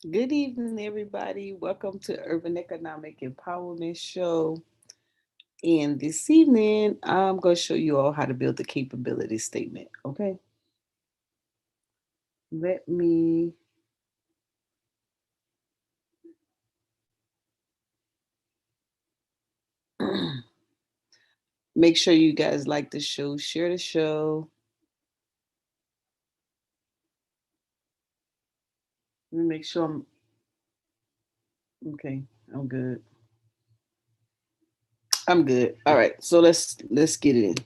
Good evening, everybody. Welcome to Urban Economic Empowerment Show. And this evening, I'm going to show you all how to build the capability statement. Okay. Let me make sure you guys like the show, share the show. Let me make sure I'm okay. I'm good. I'm good. All right. So let's get it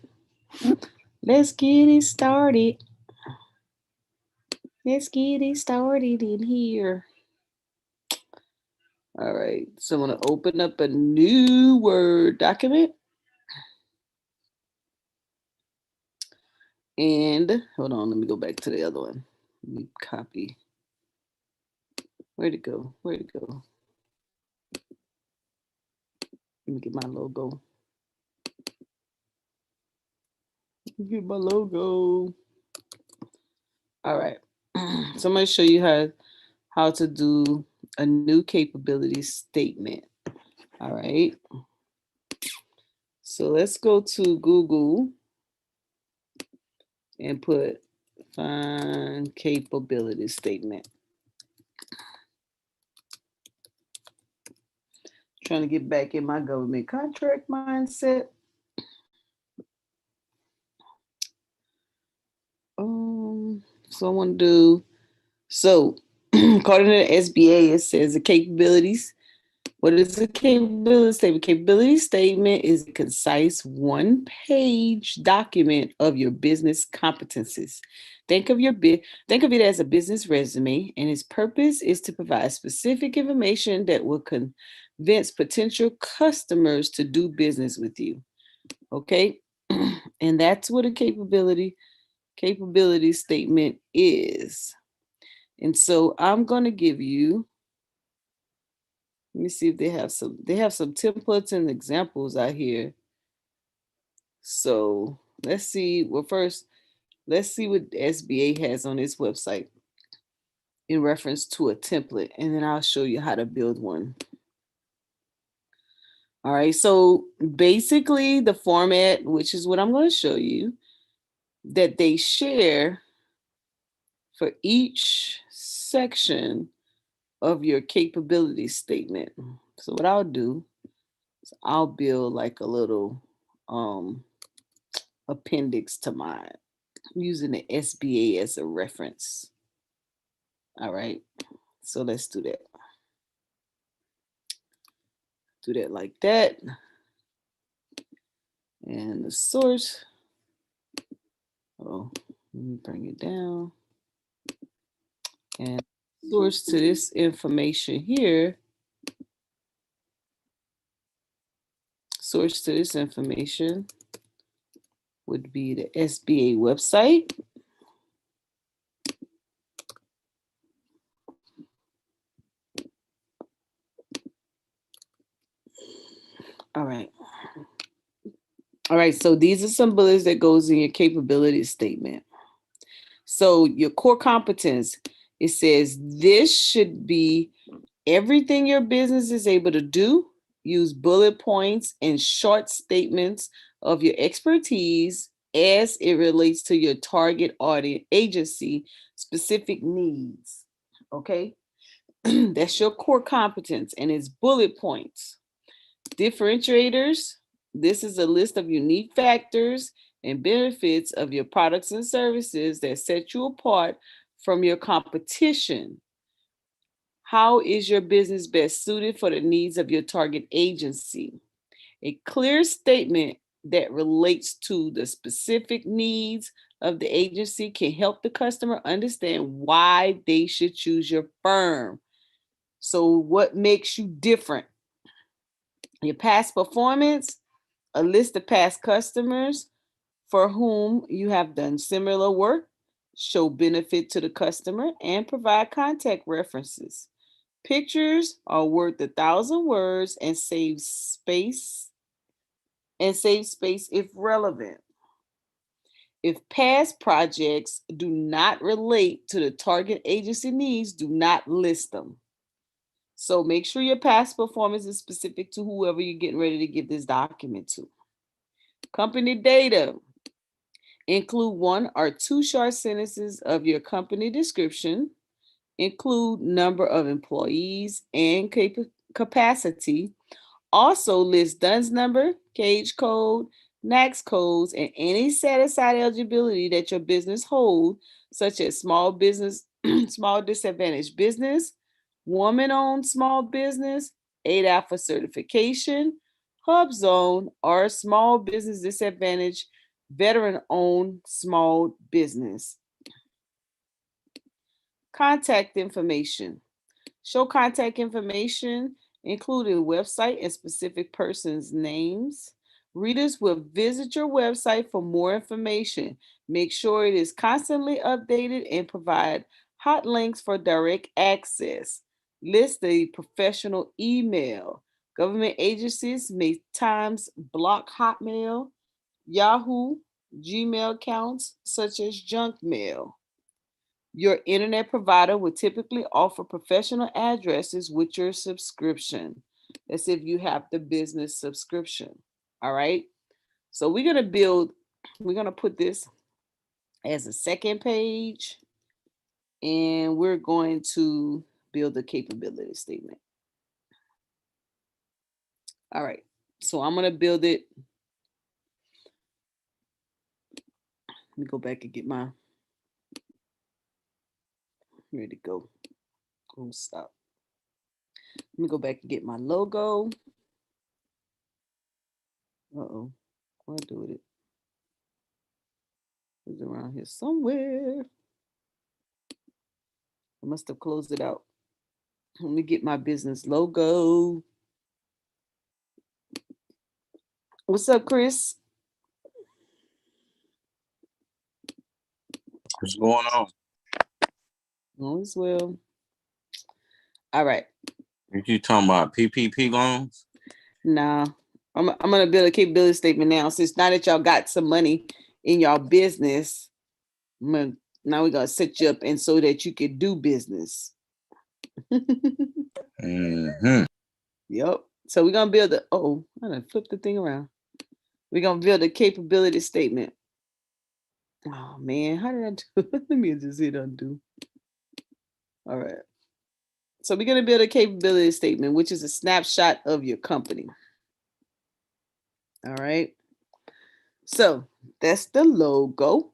in. Let's get it started. Let's get it started in here. All right. So I'm going to open up a new Word document. And hold on, let me go back to the other one. Let me copy. Where'd it go? Where'd it go? Let me get my logo. Get my logo. All right. So I'm going to show you how to do a new capability statement. All right. So let's go to Google and put find capability statement. Trying to get back in my government contract mindset. So I want to do so according to the SBA, it says the capabilities. What is a capability statement? Capability statement is a concise one-page document of your business competencies. Think of it as a business resume, and its purpose is to provide specific information that will convince potential customers to do business with you. Okay, and that's what a capability statement is. And so I'm going to give you, let me see if they have some templates and examples out here. So let's see. Well, first, let's see what SBA has on its website in reference to a template, and then I'll show you how to build one. All right, so basically the format, which is what I'm going to show you, that they share for each section of your capability statement. So what I'll do is I'll build like a little appendix to mine using the SBA as a reference. All right, so let's do that. Do that like that. And the source, oh, let me bring it down. And source to this information here, source to this information would be the SBA website. All right. All right, so these are some bullets that goes in your capability statement. So your core competence, it says this should be everything your business is able to do. Use bullet points and short statements of your expertise as it relates to your target audience agency specific needs. Okay, that's your core competence, and it's bullet points. Differentiators, this is a list of unique factors and benefits of your products and services that set you apart from your competition. How is your business best suited for the needs of your target agency? A clear statement that relates to the specific needs of the agency can help the customer understand why they should choose your firm. So, what makes you different? Your past performance, a list of past customers for whom you have done similar work, show benefit to the customer, and provide contact references. Pictures are worth 1,000 words and save space if relevant. If past projects do not relate to the target agency needs, do not list them. So make sure your past performance is specific to whoever you're getting ready to give this document to. Company data. Include 1 or 2 short sentences of your company description. Include number of employees and capacity. Also list DUNS number, cage code, NAICS codes, and any set-aside eligibility that your business holds, such as small business, small disadvantaged business, woman-owned small business, ADA for certification, hub zone, or small business disadvantaged veteran-owned small business. Contact information. Show contact information, including website and specific persons' names. Readers will visit your website for more information. Make sure it is constantly updated and provide hot links for direct access. List the professional email. Government agencies may times block Hotmail, Yahoo, Gmail accounts such as junk mail. Your internet provider will typically offer professional addresses with your subscription. That's if you have the business subscription. All right. So we're going to put this as a second page, and we're going to build a capability statement. All right. So I'm going to build it. Let me go back and get my, ready to go. Oh, stop. Let me go back and get my logo. Uh-oh. What do with it? It's around here somewhere. I must have closed it out. Let me get my business logo. What's up, Chris? What's going on? All is well. All right. You talking about PPP loans? Nah, I'm gonna build a capability statement now. Since now that y'all got some money in y'all business, now we're gonna set you up and so that you can do business. Mm-hmm. Yep. So we're gonna build I'm gonna flip the thing around. We're gonna build a capability statement. Oh man, how did I do it? Let me just hit undo. All right. So we're gonna build a capability statement, which is a snapshot of your company. All right. So that's the logo.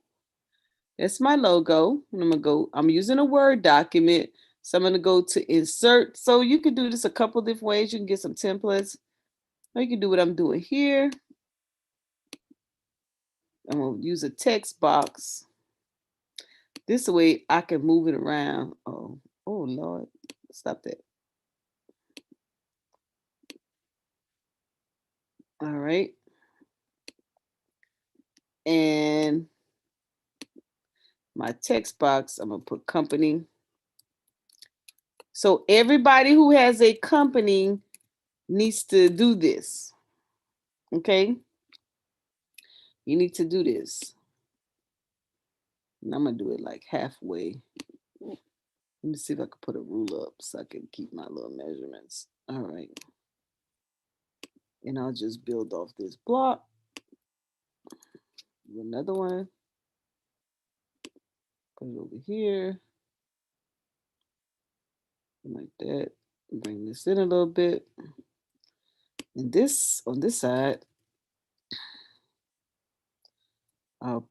That's my logo. And I'm using a Word document. So I'm gonna go to insert. So you can do this a couple different ways. You can get some templates, or you can do what I'm doing here. I'm gonna use a text box. This way I can move it around. Oh Lord. Stop that. All right. And my text box, I'm gonna put company. So everybody who has a company needs to do this. Okay? You need to do this. And I'm gonna do it like halfway. Let me see if I can put a rule up so I can keep my little measurements. All right. And I'll just build off this block. Do another one. Put it over here. Like that. Bring this in a little bit. And this on this side, I'm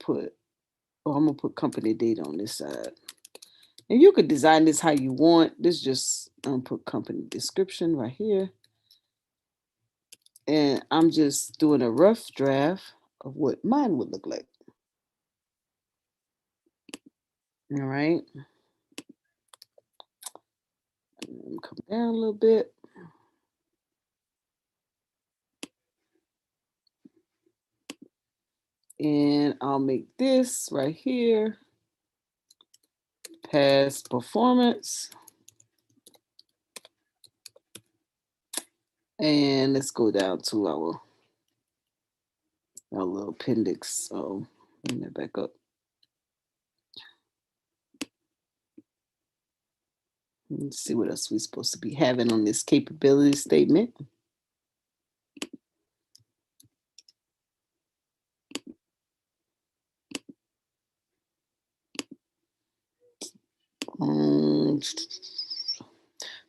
gonna put company data on this side. And you could design this how you want. This just I'm gonna put company description right here. And I'm just doing a rough draft of what mine would look like. All right. Come down a little bit. And I'll make this right here past performance. And let's go down to our little appendix. So bring that back up. Let's see what else we're supposed to be having on this capability statement.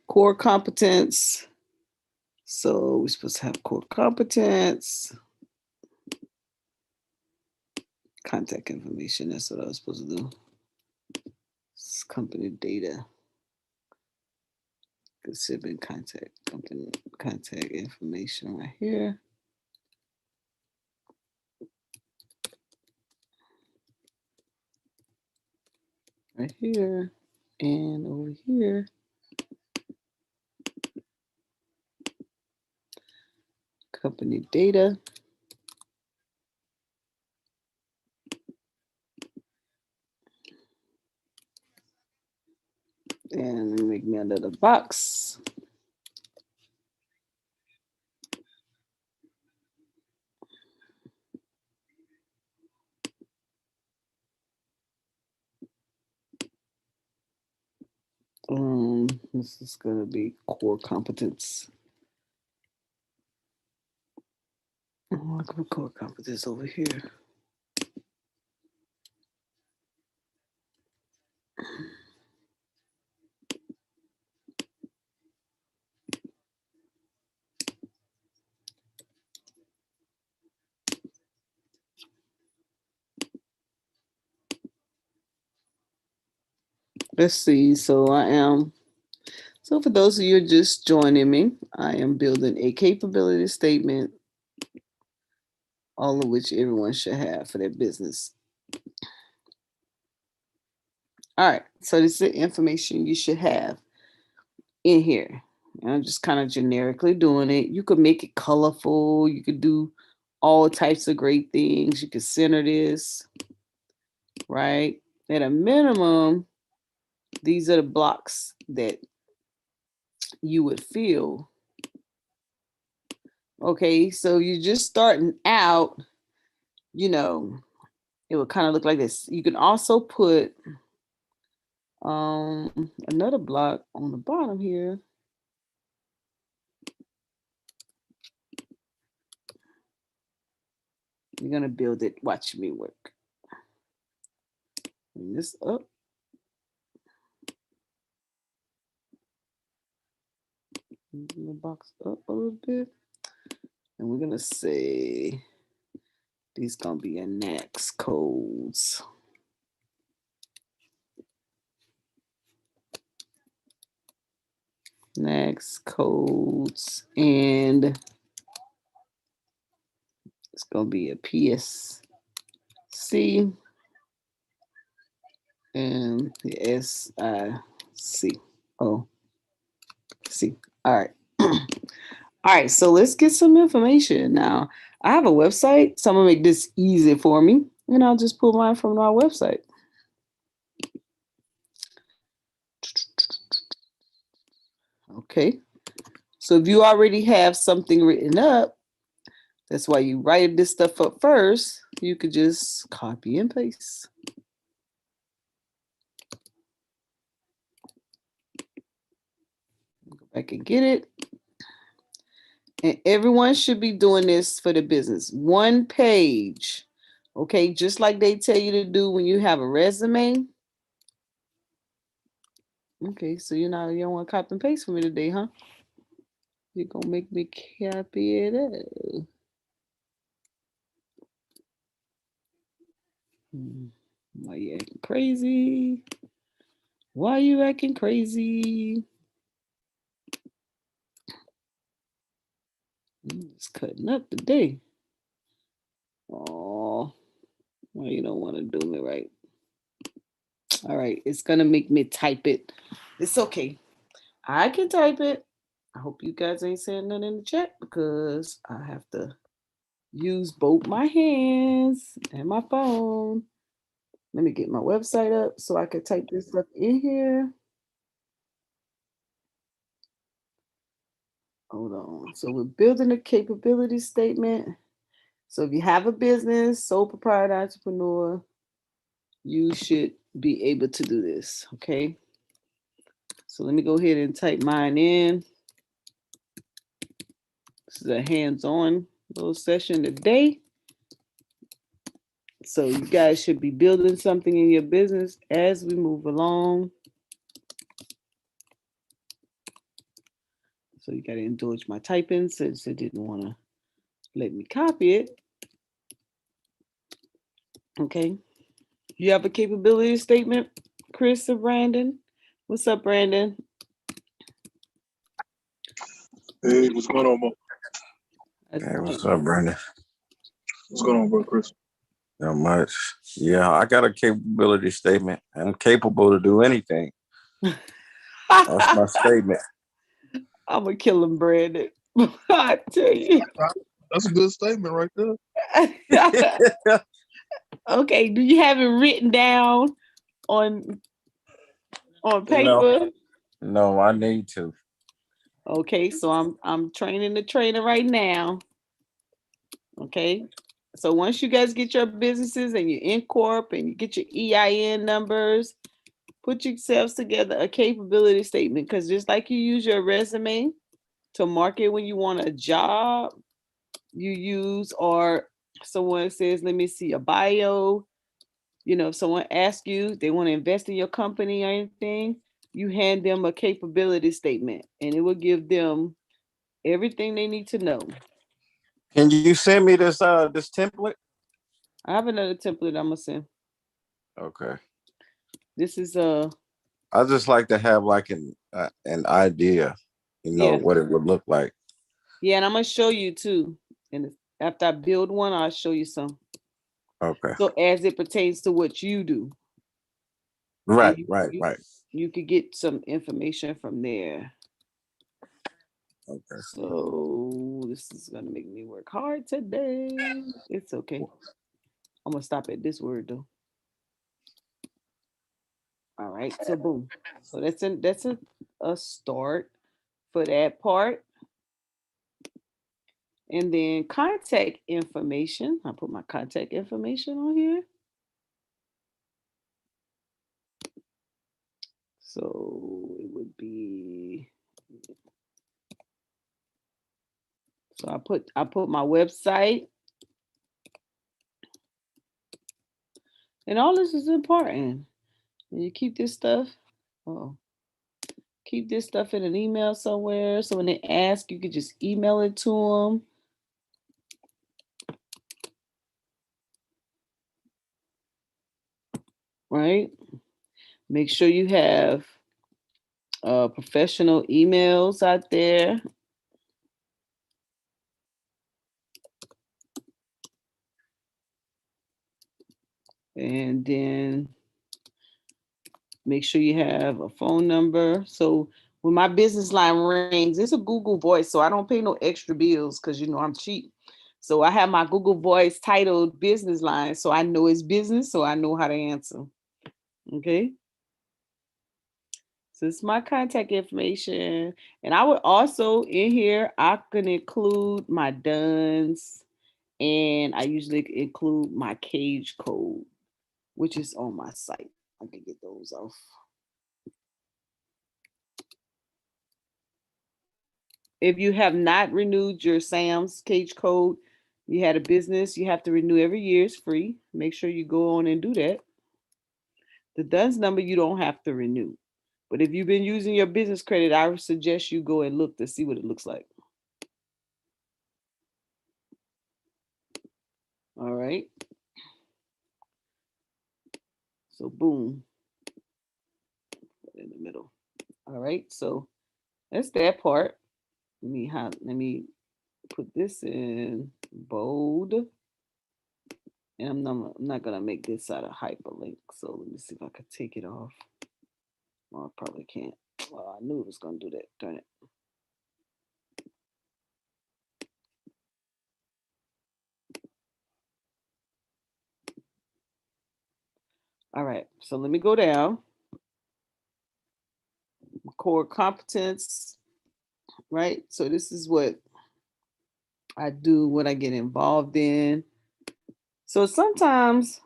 Core competence. So we're supposed to have core competence. Contact information. That's what I was supposed to do. It's company data. Consider contact company contact information right here. Right here and over here. Company data. And make me another box. This is gonna be core competence. Look at core competence over here. Let's see. So for those of you just joining me, I am building a capability statement, all of which everyone should have for their business. All right. So this is the information you should have in here. And I'm just kind of generically doing it. You could make it colorful. You could do all types of great things. You could center this, right? At a minimum, these are the blocks that you would fill. Okay, so you're just starting out, it would kind of look like this. You can also put another block on the bottom here. You're gonna build it. Watch me work. Bring this up. The box up a little bit. And we're gonna say these gonna be your next codes. Next codes, and it's gonna be a PSC and the SIC. Oh, see. All right. All right, so let's get some information now. I have a website, so I'm gonna make this easy for me, and I'll just pull mine from our website. Okay, so if you already have something written up, that's why you write this stuff up first. You could just copy and paste. Go back and get it. And everyone should be doing this for the business. 1 page. Okay, just like they tell you to do when you have a resume. Okay, so you don't want to copy and paste for me today, huh? You're gonna make me copy it up. Why you acting crazy? Why you acting crazy? It's cutting up today. Oh, why you don't want to do me right? All right, it's gonna make me type it. It's okay. I can type it. I hope you guys ain't saying nothing in the chat because I have to use both my hands and my phone. Let me get my website up so I can type this stuff in here. Hold on. So we're building a capability statement. So if you have a business, sole proprietor entrepreneur, you should be able to do this. Okay. So let me go ahead and type mine in. This is a hands-on little session today. So you guys should be building something in your business as we move along. So you got to indulge my typing since it didn't want to let me copy it. Okay. You have a capability statement, Chris or Brandon? What's up, Brandon? Hey, what's going on, Mo? Hey, what's up, Brandon? What's going on, bro, Chris? Not much. Yeah, I got a capability statement. I'm capable to do anything. That's my statement. I'm gonna kill him, Brandon. I tell you. That's a good statement right there. Okay, do you have it written down on paper? No, I need to. Okay, so I'm training the trainer right now. Okay. So once you guys get your businesses and you incorp and you get your EIN numbers, put yourselves together a capability statement, because just like you use your resume to market when you want a job, you use, or someone says, let me see a bio. If someone asks you, they want to invest in your company or anything, you hand them a capability statement and it will give them everything they need to know. Can you send me this template? I have another template I'm gonna send. Okay. This is I just like to have like an idea, yeah. what it would look like. Yeah, and I'm gonna show you too. And after I build one, I'll show you some. Okay. So as it pertains to what you do, and Right, right, right. you could get some information from there. Okay. So this is gonna make me work hard today. It's okay. I'm gonna stop at this word though. All right. So boom. So that's a start for that part. And then contact information. I put my contact information on here. So it would be, so I put my website, and all this is important. And you keep this stuff. Oh, keep this stuff in an email somewhere. So when they ask, you could just email it to them. Right. Make sure you have professional emails out there. And then make sure you have a phone number. So when my business line rings, it's a Google Voice, so I don't pay no extra bills because I'm cheap. So I have my Google Voice titled business line, so I know it's business, so I know how to answer. Okay. So it's my contact information. And I would also in here, I can include my duns, and I usually include my cage code, which is on my site. I can get those off. If you have not renewed your SAM's cage code, you had a business, you have to renew every year. It's free. Make sure you go on and do that. The DUNS number you don't have to renew. But if you've been using your business credit, I would suggest you go and look to see what it looks like. All right. So boom, in the middle. All right. So that's that part. Let me put this in bold. And I'm not gonna make this out of hyperlink. So let me see if I could take it off. Well, I probably can't. Well, I knew it was gonna do that. Darn it. All right. So let me go down. Core competence. Right. So this is what I do, what I get involved in. So sometimes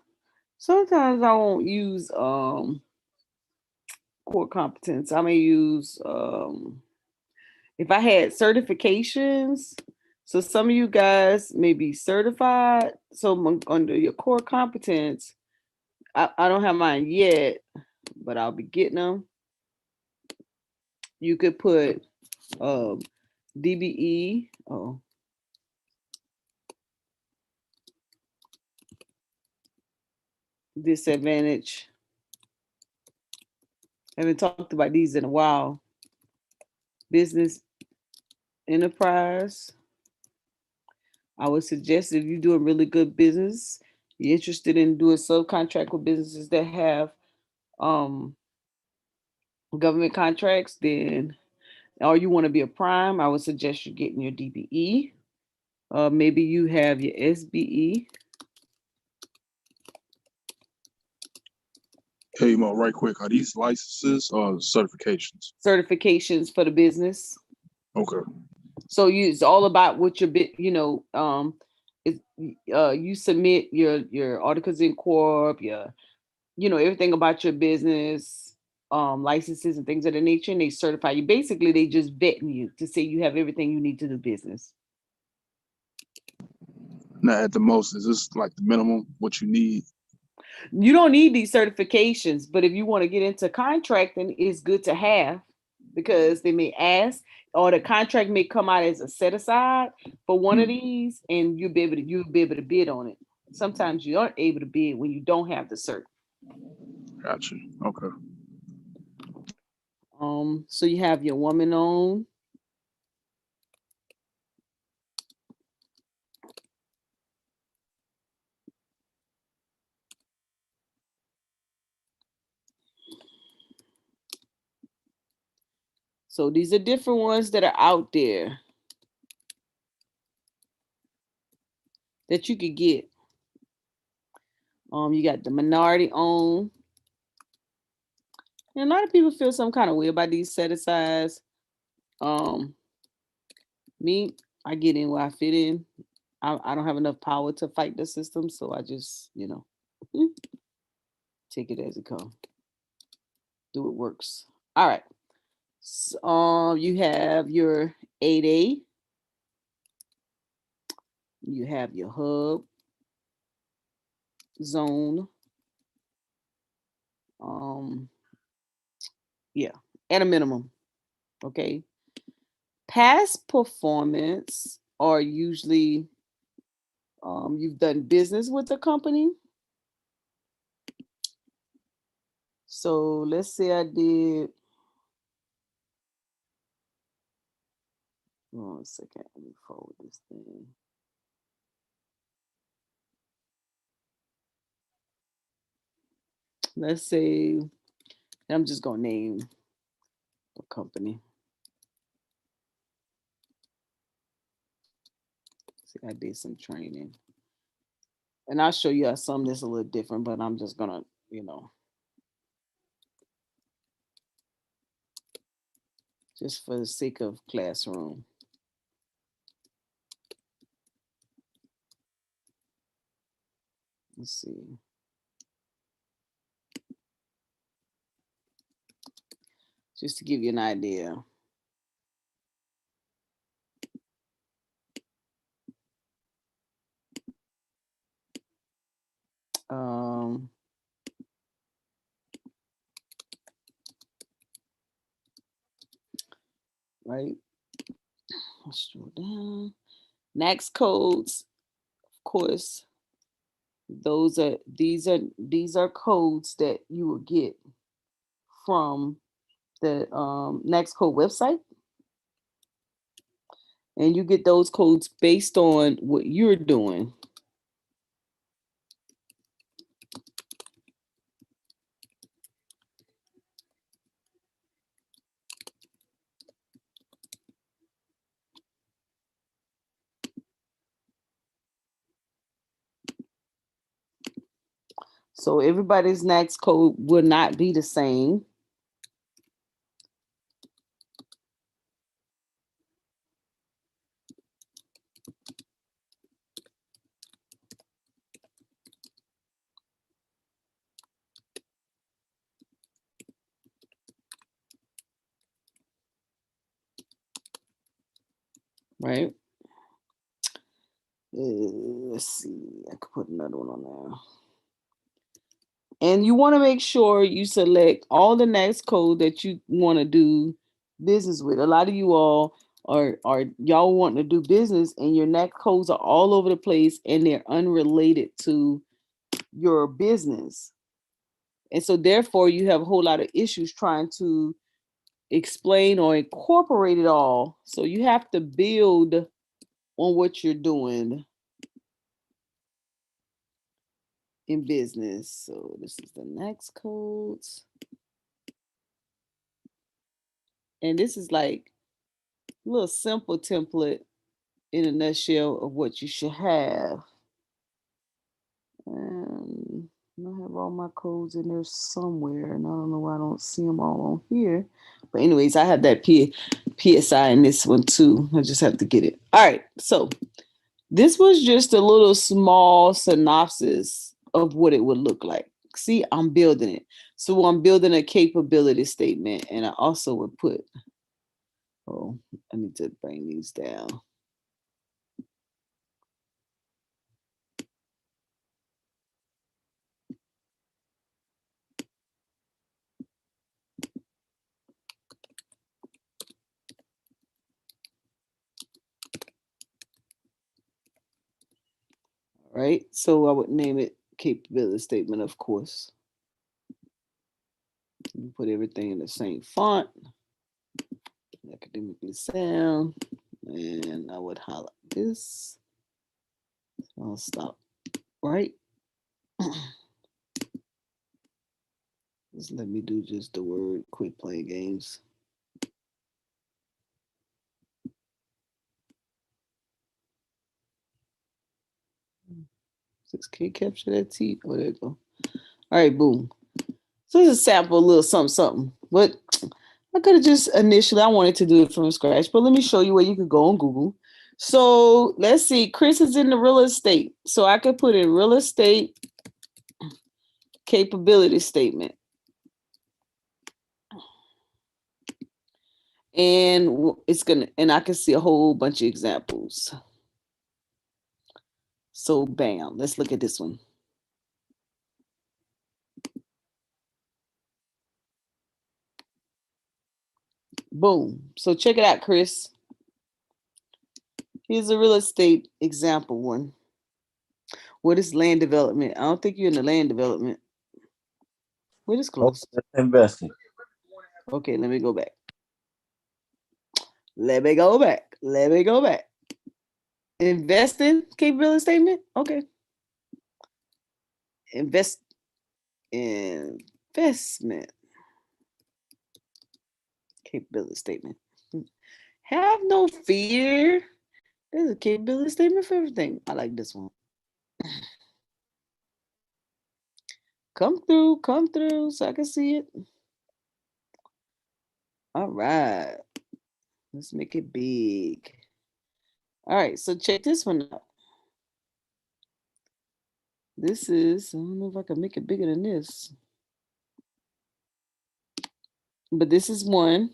I won't use core competence. I'm gonna use if I had certifications. So some of you guys may be certified. So under your core competence, I don't have mine yet, but I'll be getting them. You could put um, DBE. Oh, disadvantage. I haven't talked about these in a while. Business enterprise. I would suggest if you're doing really good business, you're interested in doing subcontract with businesses that have um, government contracts, then or you want to be a prime, I would suggest you getting your DBE. Maybe you have your SBE Hey, Mo, right quick. Are these licenses or certifications? certifications for the business. Okay. So it's all about what your bit, it, you submit your articles in corp, your everything about your business, licenses and things of the nature, and they certify you. Basically, they just vetting you to say you have everything you need to do business. Now, at the most, is this like the minimum what you need? You don't need these certifications, but if you want to get into contracting, it's good to have because they may ask, or the contract may come out as a set aside for one of these, and you'll be able to bid on it. Sometimes you aren't able to bid when you don't have the cert. Gotcha. Okay. So you have your woman owned. So these are different ones that are out there that you could get. You got the minority owned. And a lot of people feel some kind of way about these set asides. Um, me, I get in where I fit in. I don't have enough power to fight the system, so I just, take it as it comes. Do what works. All right. So, you have your 8A. You have your hub zone. Um, yeah, at a minimum. Okay. Past performance are usually you've done business with the company. So let's say I did. One second, let me forward this thing. Let's say I'm just gonna name a company. See, I did some training, and I'll show you how some that's a little different. But I'm just gonna, just for the sake of classroom. Let's see. Just to give you an idea. Um, right. Let's scroll down. Next codes, of course. These are codes that you will get from the next code website, and you get those codes based on what you're doing. So everybody's next code will not be the same. right? Let's see. I could put another one on there. And you want to make sure you select all the next code that you want to do business with. A lot of you all are y'all wanting to do business, and your next codes are all over the place, and they're unrelated to your business. And so therefore you have a whole lot of issues trying to explain or incorporate it all. So you have to build on what you're doing in business. So this is the next codes. And this is like a little simple template in a nutshell of what you should have. And I have all my codes in there somewhere, and I don't know why I don't see them all on here. But anyways, I have that PSI in this one too. I just have to get it. All right, so this was just a little small synopsis of what it would look like. See, I'm building it. So I'm building a capability statement, and I also would put, oh, I need to bring these down. Right? So I would name it capability statement, of course. You put everything in the same font, academically sound, and I would highlight this. I'll stop, right? Just let me do just the word, quit playing games. Can you capture that T? Oh, there you go. All right, boom. So this is a sample, a little something, something. But I could have just initially, I wanted to do it from scratch, but let me show you where you could go on Google. So let's see, Chris is in the real estate. So I could put in real estate capability statement. And it's gonna, and I can see a whole bunch of examples. So bam, let's look at this one. Boom. So check it out, Chris. Here's a real estate example one. What is land development? I don't think you're in the land development. What is close? Investing. Okay, let me go back. Let me go back. Let me go back. Investing capability statement? Okay. Investment capability statement. Have no fear. There's a capability statement for everything. I like this one. Come through so I can see it. All right. Let's make it big. All right, so check this one out. This is, I don't know if I can make it bigger than this. But this is one.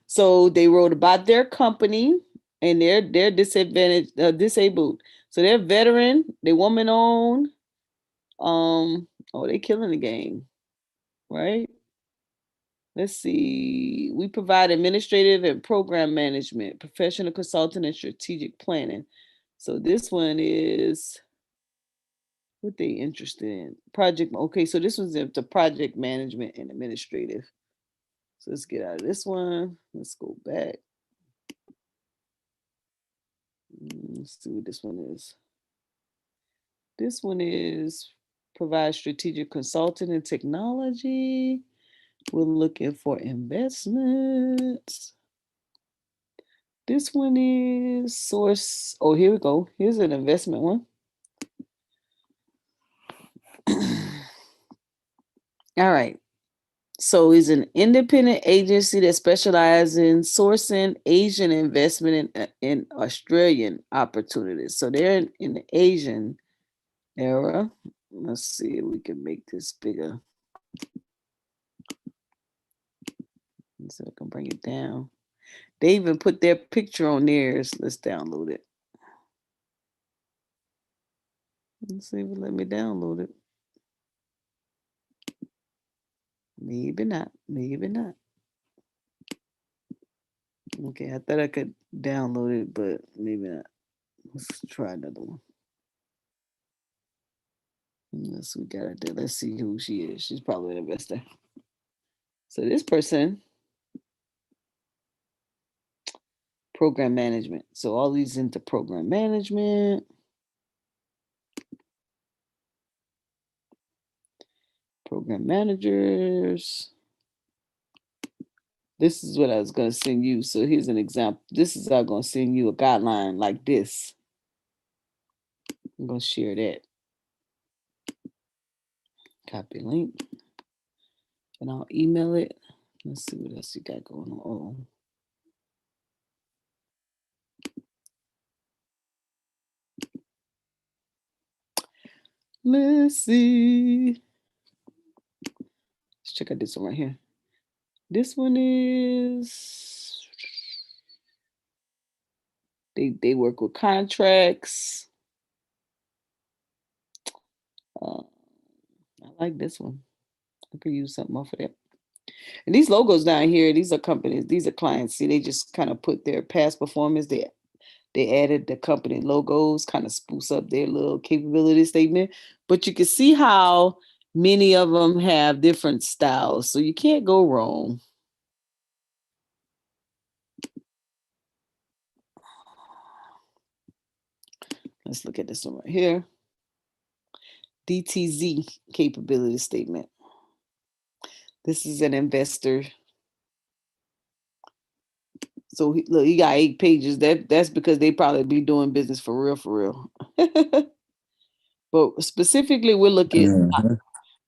So they wrote about their company, and they're disabled. So they're veteran, they woman owned. Oh, they killing the game, right? Let's see. We provide administrative and program management, professional consulting, and strategic planning. So this one is what they interested in. Project. Okay, so this one's into project management and administrative. So let's get out of this one. Let's go back. Let's see what this one is. This one is provide strategic consulting and technology. We're looking for investments. This one is source. Oh, here we go. Here's an investment one. All right. So it's an independent agency that specializes in sourcing Asian investment in Australian opportunities. So they're in the Asian era. Let's see if we can make this bigger. So I can bring it down. They even put their picture on theirs. Let's download it. Let's see if it let me download it. Maybe not. Maybe not. Okay, I thought I could download it, but maybe not. Let's try another one. Let's we got it there. Let's see who she is. She's probably an investor. So this person, program management. So all these into program management. Program managers. This is what I was going to send you. So here's an example. This is how I'm going to send you a guideline like this. I'm going to share that. Copy link. And I'll email it. Let's see what else you got going on. Oh. Let's see. Let's check out this one right here. This one is they work with contracts. I like this one. I could use something off of that. And these logos down here, these are companies, these are clients. See, they just kind of put their past performance. They added the company logos, kind of spruce up their little capability statement. But you can see how many of them have different styles. So you can't go wrong. Let's look at this one right here. DTZ capability statement. This is an investor. So look, he got 8 pages. That's because they probably be doing business for real. But specifically, we're looking.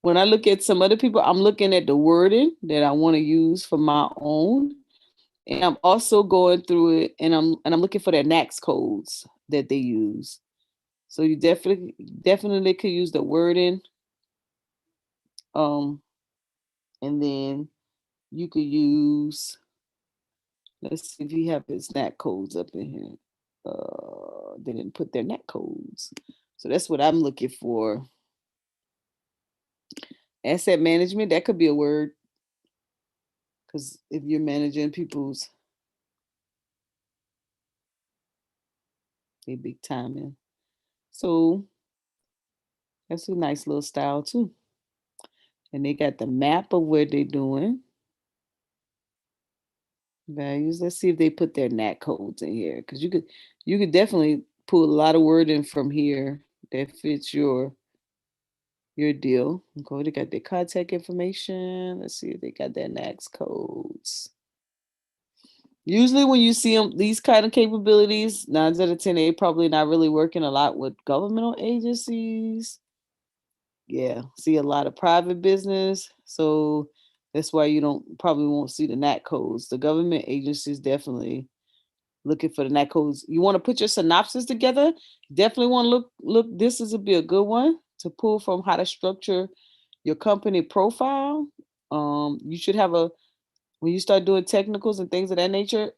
When I look at some other people, I'm looking at the wording that I want to use for my own, and I'm also going through it, and I'm looking for their NACS codes that they use. So you definitely could use the wording, and then you could use. Let's see if you have his NAC codes up in here. They didn't put their NAC codes, so that's what I'm looking for. Asset management, that could be a word, because if you're managing people's big time in. So that's a nice little style too. And they got the map of where they're doing. Values. Let's see if they put their NAT codes in here. Because you could definitely pull a lot of wording from here that fits your deal. Okay, they got their contact information. Let's see if they got their NACS codes. Usually when you see them, these kind of capabilities, 9 out of 10, they probably not really working a lot with governmental agencies. Yeah, see a lot of private business. So that's why you probably won't see the NAT codes. The government agencies definitely looking for the NAT codes. You want to put your synopsis together, definitely want to look, this is be a good one to pull from how to structure your company profile. You should have when you start doing technicals and things of that nature,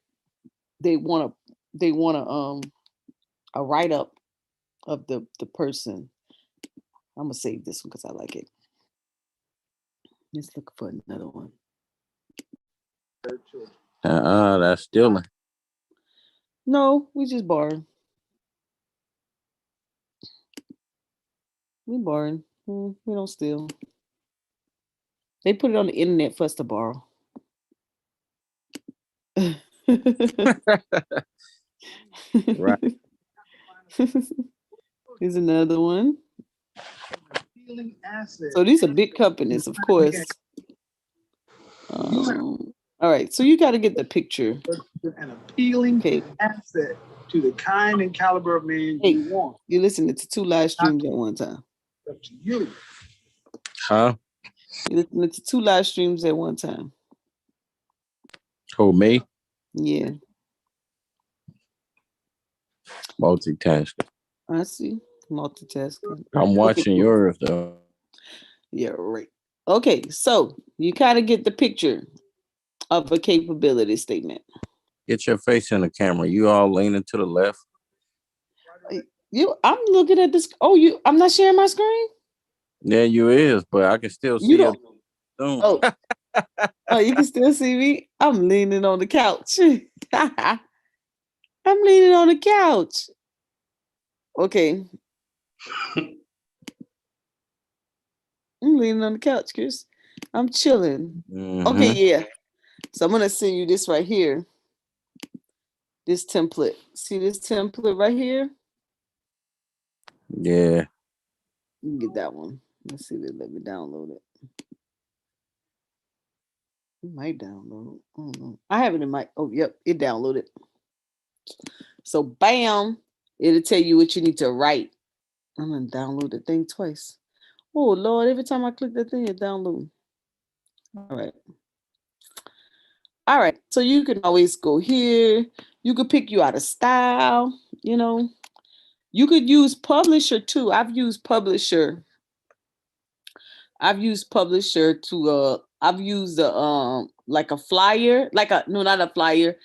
they want a write-up of the person. I'm gonna save this one because I like it. Let's look for another one. That's stealing. No, we just borrowing. We borrowing. We don't steal. They put it on the internet for us to borrow. Right. Here's another one. So these are big companies, of course. All right, so you got to get the picture. An appealing asset to the kind and caliber of man you want. You're listening to 2 live streams at one time. Up to you. Huh? You're listening to 2 live streams at one time. Who, me? Yeah. Multitasking. I see. Multitasking. I'm watching yours though. Yeah, right. Okay, so you kind of get the picture of a capability statement. Get your face in the camera. You all leaning to the left. I'm looking at this. I'm not sharing my screen. Yeah, you is, but I can still You see you. don't. Oh, you can still see me. I'm leaning on the couch. I'm leaning on the couch. Okay. I'm leaning on the couch, Chris. I'm chilling. Okay, yeah. So I'm gonna send you this right here. This template. See this template right here? Yeah. You can get that one. Let's see if it let me download it. It might download. I don't know. I have it in my. Oh, yep, it downloaded. So, bam, it'll tell you what you need to write. I'm gonna download the thing twice. Oh Lord! Every time I click that thing, it downloads. All right. All right. So you can always go here. You could pick you out a style. You know. You could use Publisher too. I've used Publisher to I've used like a flyer, like a no, not a flyer.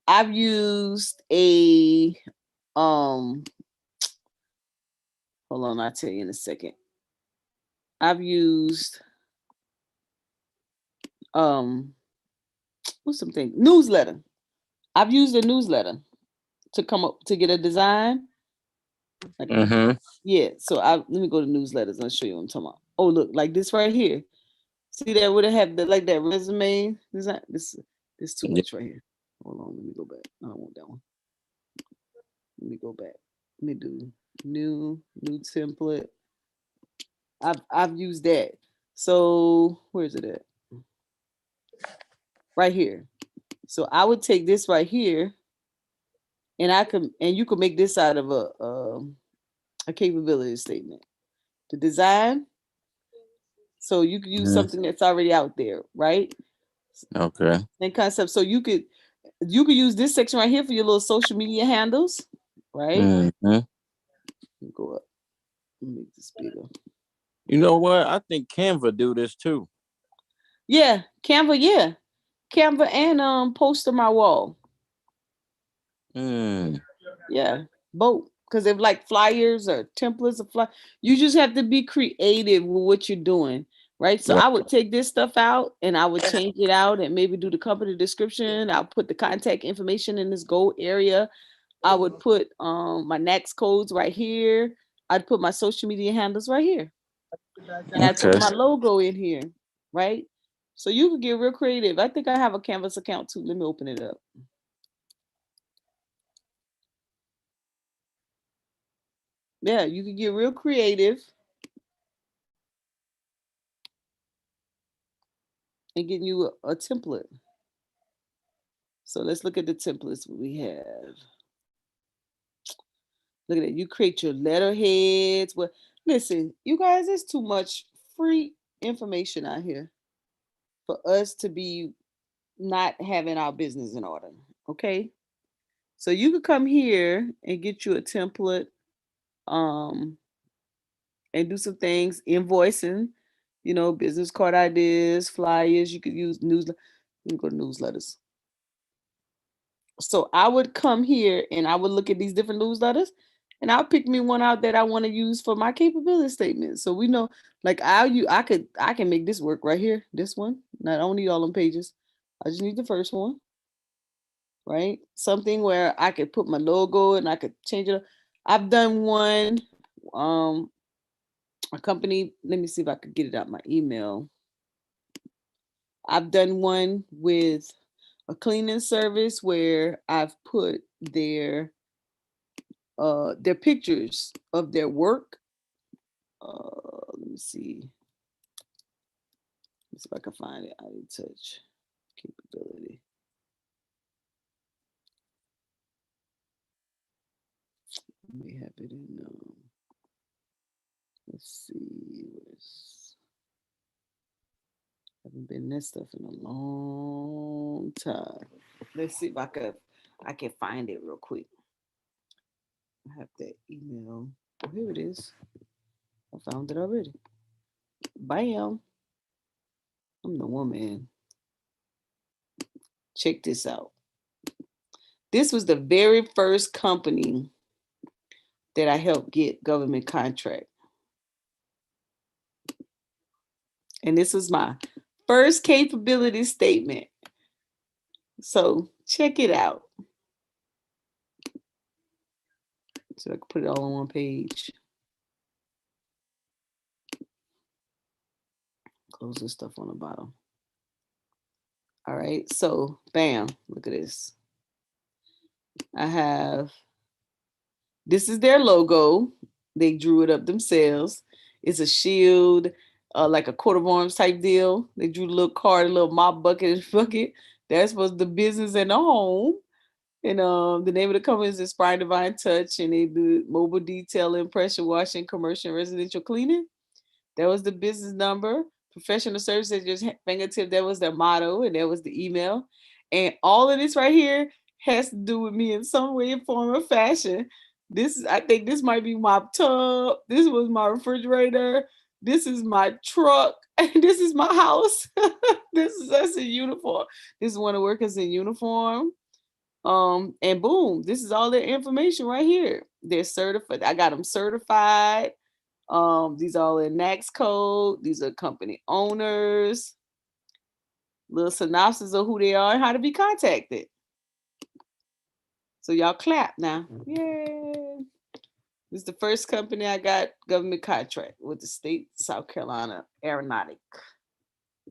I've used a hold on, I'll tell you in a second. I've used what's something? Newsletter. I've used a newsletter to come up to get a design. Like yeah, so let me go to newsletters and I'll show you what I'm talking about. Oh look, like this right here. See that would have the like that resume design. This too much right here. Hold on, let me go back. I don't want that one. Let me go back. Let me do new template. I've used that. So where's it at? Right here. So I would take this right here, and you could make this out of a capability statement. The design. So you could use something that's already out there, right? Okay. And concept. So you could use this section right here for your little social media handles, right? Go up. Make this bigger. You know what? I think Canva do this too. Yeah, Canva. Yeah, Canva and poster my wall. Yeah, both because they're like flyers or templates of fly. You just have to be creative with what you're doing, right? So I would take this stuff out and I would change it out and maybe do the company description. I'll put the contact information in this gold area. I would put my next codes right here. I'd put my social media handles right here. And I put my logo in here, right? So you could get real creative. I think I have a Canvas account too. Let me open it up. Yeah, you can get real creative and getting you a template. So let's look at the templates we have. Look at it. You create your letterheads. Well, listen, you guys, there's too much free information out here for us to be not having our business in order. Okay. So you could come here and get you a template and do some things, invoicing, business card ideas, flyers. You could use newsletter. You can go to newsletters. So I would come here and I would look at these different newsletters and I'll pick me one out that I want to use for my capability statement. So we know, like I can make this work right here. This one, not only all them pages. I just need the first one, right? Something where I could put my logo and I could change it. I've done one, a company. Let me see if I could get it out my email. I've done one with a cleaning service where I've put their pictures of their work. Let me see. Let's see if I can find it. iTouch capability. May have it in. Let's see. Haven't been this stuff in a long time. Let's see if I can find it real quick. I have that email. Oh, here it is. I found it already. Bam. I'm the woman. Check this out. This was the very first company that I helped get government contract. And this was my first capability statement. So check it out. So I can put it all on one page. Close this stuff on the bottom. All right, so bam, look at this. I have, this is their logo. They drew it up themselves. It's a shield, like a coat of arms type deal. They drew a little card, a little mop bucket and bucket. That's was the business and the home. And the name of the company is Inspired Divine Touch, and they do mobile detailing, pressure washing, commercial and residential cleaning. That was the business number. Professional services at your fingertip. That was their motto, and that was the email. And all of this right here has to do with me in some way, form, or fashion. This is, I think this might be my tub. This was my refrigerator. This is my truck. And this is my house. This is us in uniform. This is one of the workers in uniform. And boom, this is all their information right here. They're certified. I got them certified. These are all in NACS code. These are company owners. Little synopsis of who they are and how to be contacted. So y'all clap now. Yay. This is the first company I got government contract with the state of South Carolina Aeronautic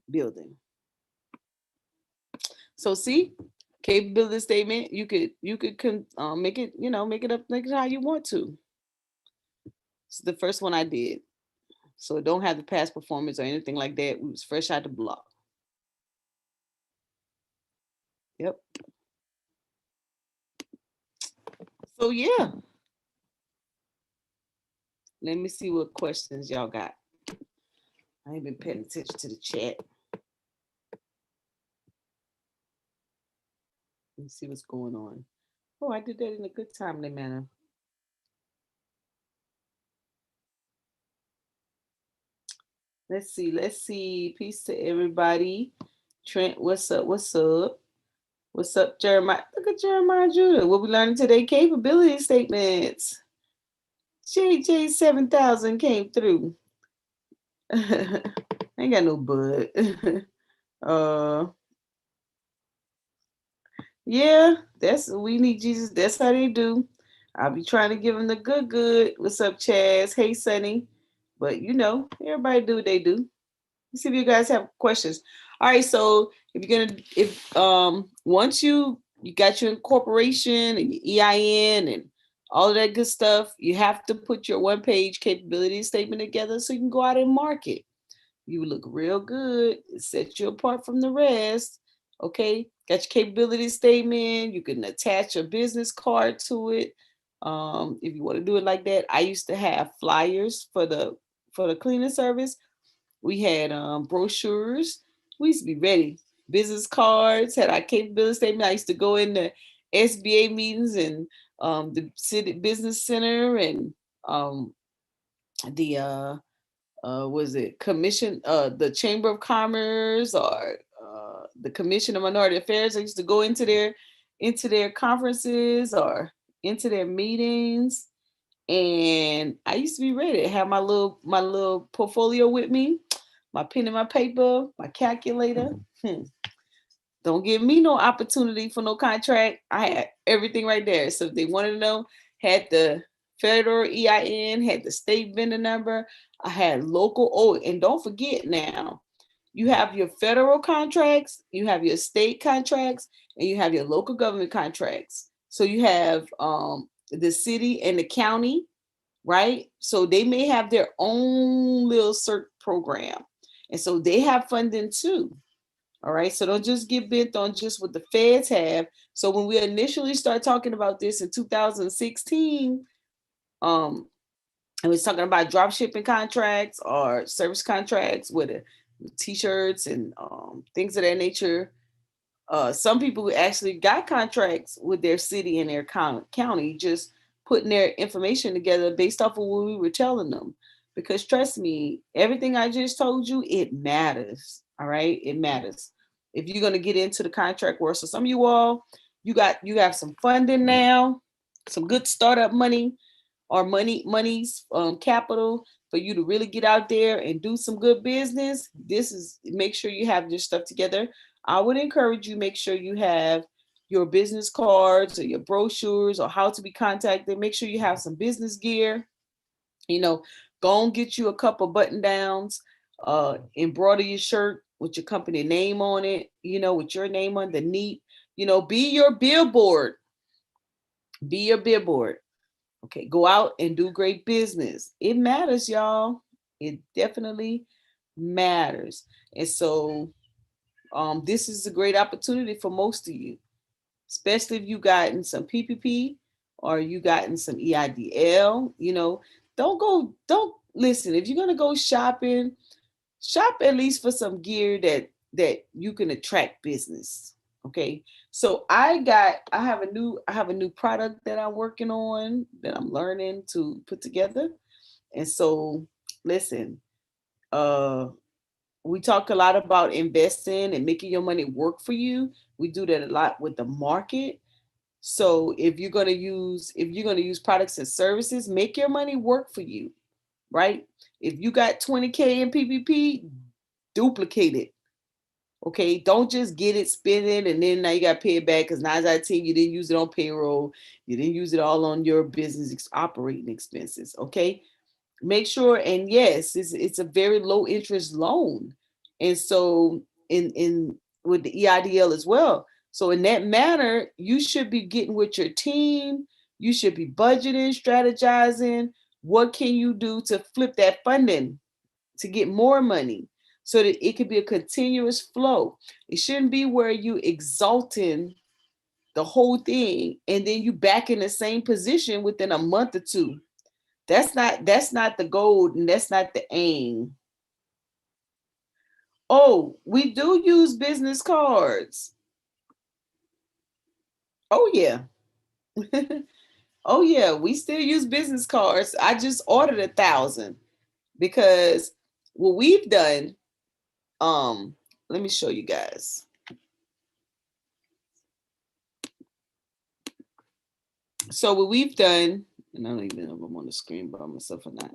Building. So see, capability statement, you could make it, make it up, make it how you want to. It's the first one I did. So it don't have the past performance or anything like that. We was fresh out the block. Yep. So yeah. Let me see what questions y'all got. I ain't been paying attention to the chat. Let me see what's going on. Oh, I did that in a good timely manner. Let's see. Peace to everybody. Trent, what's up? What's up? What's up, Jeremiah? Look at Jeremiah Judah. What we learning today? Capability statements. JJ 7000 came through. Ain't got no bud. Yeah, that's we need Jesus. That's how they do. I'll be trying to give them the good. What's up, Chaz? Hey, Sonny. But everybody do what they do. Let's see if you guys have questions. All right, so if once you got your incorporation and your EIN and all of that good stuff, you have to put your one-page capability statement together so you can go out and market. You look real good. It sets you apart from the rest. Okay, got your capability statement. You can attach a business card to it. If you want to do it like that, I used to have flyers for the cleaning service. We had brochures. We used to be ready. Business cards, had our capability statement. I used to go in the SBA meetings and the city business center and the was it commission, the Chamber of Commerce or the Commission of Minority Affairs. I used to go into their conferences or into their meetings, and I used to be ready to have my little portfolio with me, my pen and my paper, my calculator. Don't give me no opportunity for no contract. I had everything right there. So if they wanted to know, had the federal EIN, had the state vendor number, I had local. Oh, and don't forget now, you have your federal contracts, you have your state contracts, and you have your local government contracts. So you have the city and the county, right? So they may have their own little CERT program. And so they have funding too. All right. So don't just get bent on just what the feds have. So when we initially started talking about this in 2016, I was talking about drop shipping contracts or service contracts with t-shirts and things of that nature. Some people actually got contracts with their city and their county, just putting their information together based off of what we were telling them. Because trust me, everything I just told you, it matters. All right, it matters. If you're going to get into the contract world, so some of you all, you have some funding now, some good startup money or money's capital for you to really get out there and do some good business. This is make sure you have your stuff together. I would encourage you make sure you have your business cards or your brochures or how to be contacted. Make sure you have some business gear. You know, go and get you a couple button downs, embroider your shirt with your company name on it, with your name underneath. Be your billboard. Be your billboard. Okay, go out and do great business. It matters, y'all. It definitely matters. And so this is a great opportunity for most of you, especially if you gotten some PPP or you gotten some EIDL. Don't listen. If you're gonna go shopping, shop at least for some gear that you can attract business. Okay, so I have a new product that I'm working on that I'm learning to put together. And so listen, uh we talk a lot about investing and making your money work for you. We do that a lot with the market. So if you're going to use products and services, make your money work for you, right? If you got 20K in PPP, duplicate it. Okay, don't just get it, spend it, and then now you got to pay it back because 9 out of 10 you didn't use it on payroll, you didn't use it all on your business operating expenses. Okay, make sure, and yes, it's a very low interest loan, and so in with the EIDL as well. So in that manner, you should be getting with your team. You should be budgeting, strategizing. What can you do to flip that funding to get more money so that it could be a continuous flow? It shouldn't be where you exalting the whole thing and then you back in the same position within a month or two. That's not the goal and that's not the aim. Oh, we do use business cards. Oh yeah. Oh yeah, we still use business cards. I just ordered 1,000 because what we've done, um, let me show you guys. So what we've done, and I don't even know if I'm on the screen by myself or not.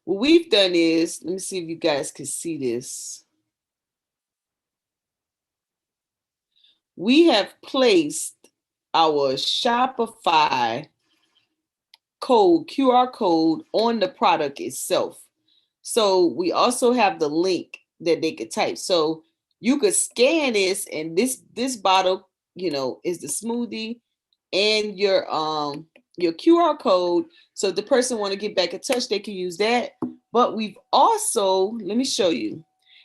What we've done is, let me see if you guys can see this. We have placed our Shopify QR code on the product itself. So we also have the link that they could type. So you could scan this, and this bottle, is the smoothie and your QR code. So if the person want to get back in touch, they can use that. But we've also, let me show you.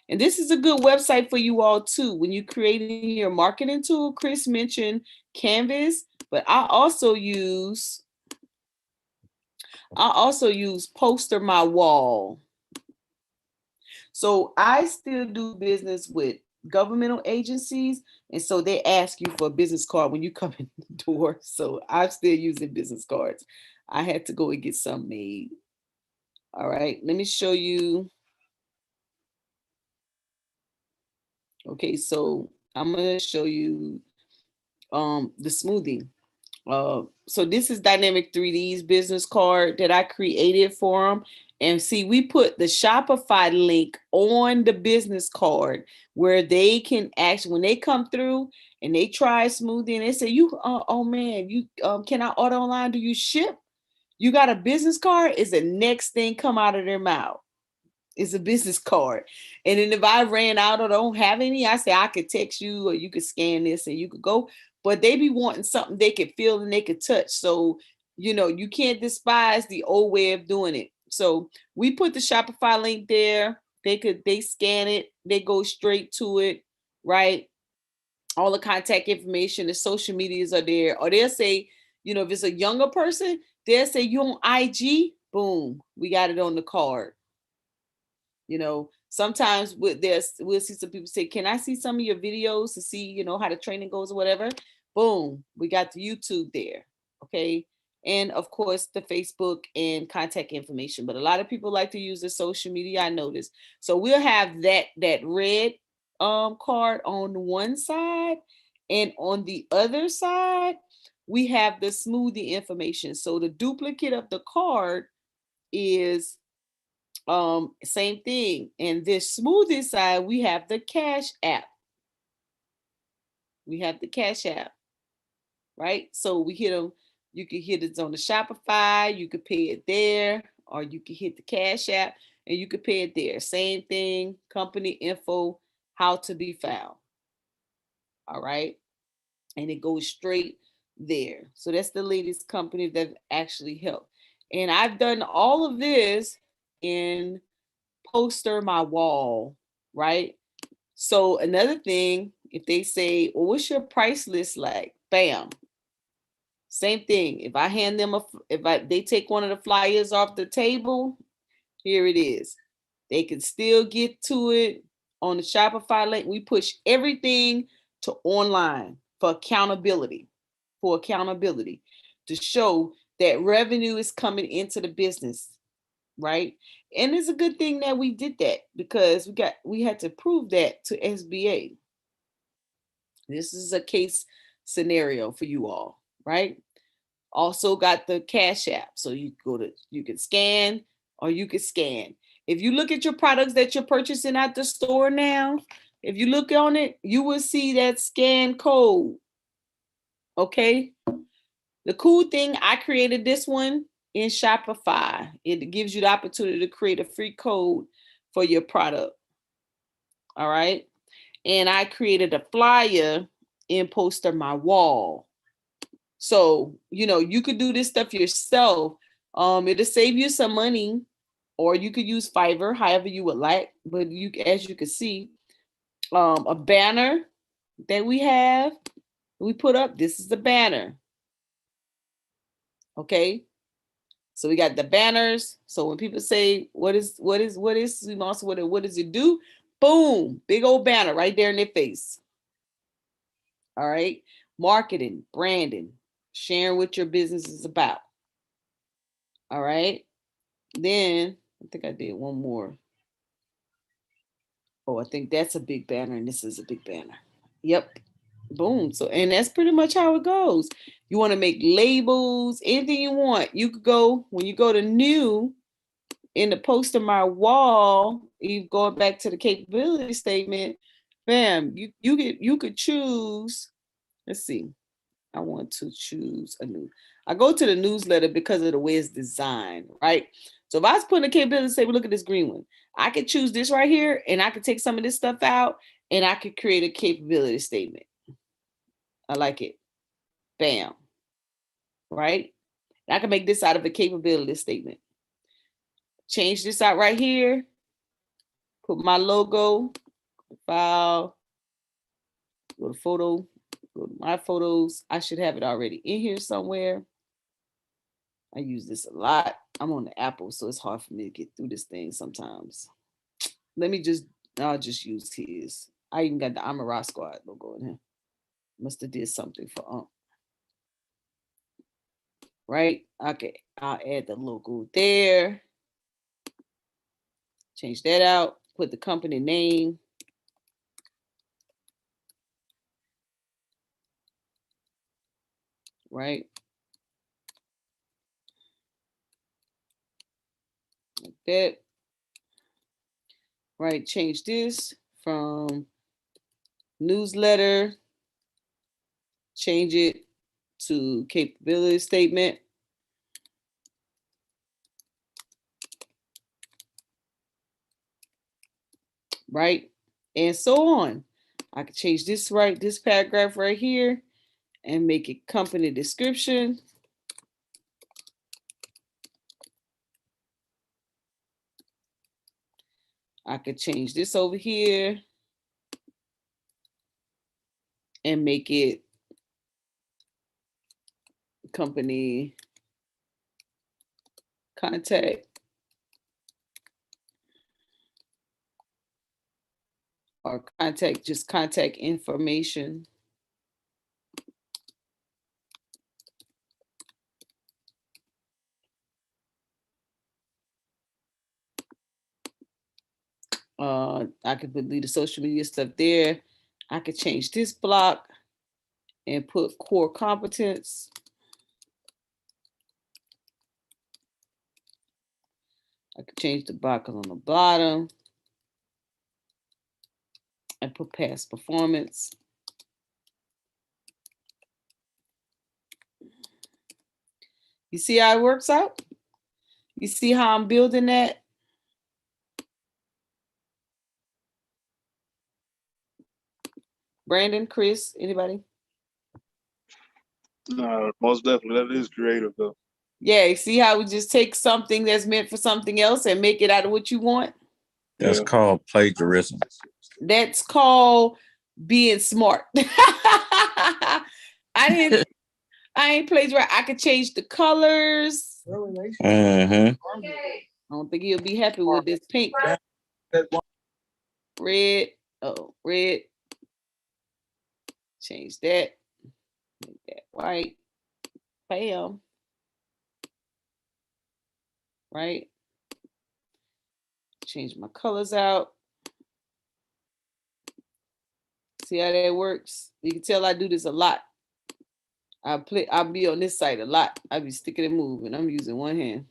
And this is a good website for you all too. When you're creating your marketing tool, Chris mentioned Canvas, but I also use Poster My Wall. So I still do business with governmental agencies, and so they ask you for a business card when you come in the door. So I'm still using business cards. I had to go and get some made. All right, let me show you. Okay, so I'm gonna show you the smoothie. So this is Dynamic 3D's business card that I created for them. And see, we put the Shopify link on the business card where they can actually, when they come through and they try smoothie and they say, oh man, you can I order online? Do you ship? You got a business card? Is the next thing come out of their mouth. It's a business card. And then if I ran out or don't have any, I say I could text you or you could scan this and you could go. But they be wanting something they could feel and they could touch. So, you can't despise the old way of doing it. So we put the Shopify link there. They scan it, they go straight to it, right? All the contact information, the social medias are there. Or they'll say, if it's a younger person, they'll say you on IG, boom, we got it on the card. Sometimes we'll see some people say, can I see some of your videos to see, how the training goes or whatever? Boom, we got the YouTube there. Okay. And of course the Facebook and contact information. But a lot of people like to use the social media, I noticed. So we'll have that red card on one side, and on the other side, we have the smoothie information. So the duplicate of the card is same thing. And this smoothie side, we have the Cash App. We have the Cash App, right? So we hit them. You can hit it on the Shopify. You could pay it there, or you can hit the Cash App and you could pay it there. Same thing. Company info, how to be found. All right, and it goes straight there. So that's the latest company that actually helped. And I've done all of this in Poster My Wall, right? So another thing, if they say, well, what's your price list like? Bam. Same thing. If I hand them they take one of the flyers off the table, here it is. They can still get to it on the Shopify link. We push everything to online for accountability, to show that revenue is coming into the business, right? And it's a good thing that we did that, because we had to prove that to SBA. This is a case scenario for you all, right? Also got the Cash App. So you can scan, or you can scan. If you look at your products that you're purchasing at the store now, if you look on it, you will see that scan code. Okay. The cool thing, I created this one in Shopify. It gives you the opportunity to create a free code for your product. All right. And I created a flyer in Poster My Wall. So, you could do this stuff yourself. It'll save you some money, or you could use Fiverr, however you would like. But as you can see, a banner that we put up, this is the banner. Okay. So we got the banners. So when people say, what does it do? Boom, big old banner right there in their face. All right. Marketing, branding, sharing what your business is about. All right. Then I think I did one more. Oh, I think that's a big banner, and this is a big banner. Yep. Boom. So, and that's pretty much how it goes. You want to make labels, anything you want. You could go, when you go to new in the Poster My Wall, you going back to the capability statement, bam, you could choose. Let's see. I want to choose a new. I go to the newsletter because of the way it's designed, right? So if I was putting a capability, say, well, look at this green one, I could choose this right here, and I could take some of this stuff out, and I could create a capability statement. I like it. Bam. Right? And I can make this out of a capability statement. Change this out right here. Put my logo, file, go to photo, go to my photos. I should have it already in here somewhere. I use this a lot. I'm on the Apple, so it's hard for me to get through this thing sometimes. I'll just use his. I even got the Amara Squad logo in here. Must have did something for right? Okay, I'll add the logo there. Change that out. Put the company name. Right? Like that. Right, change this from newsletter, change it to capability statement. Right, and so on. I can change this paragraph right here and make it company description. I could change this over here and make it company contact, or contact information. I could leave the social media stuff there. I could change this block and put core competence. I could change the block on the bottom and put past performance. You see how it works out? You see how I'm building that? Brandon, Chris, anybody? Most definitely, that is creative though. Yeah, see how we just take something that's meant for something else and make it out of what you want? That's called plagiarism. That's called being smart. I ain't plagiarized. I could change the colors. Mm-hmm. I don't think he'll be happy with this pink. Red. Oh, red. Change that. Make that white. Bam. Right. Change my colors out. See how that works? You can tell I do this a lot. I'll be on this site a lot. I'll be sticking and moving. I'm using one hand.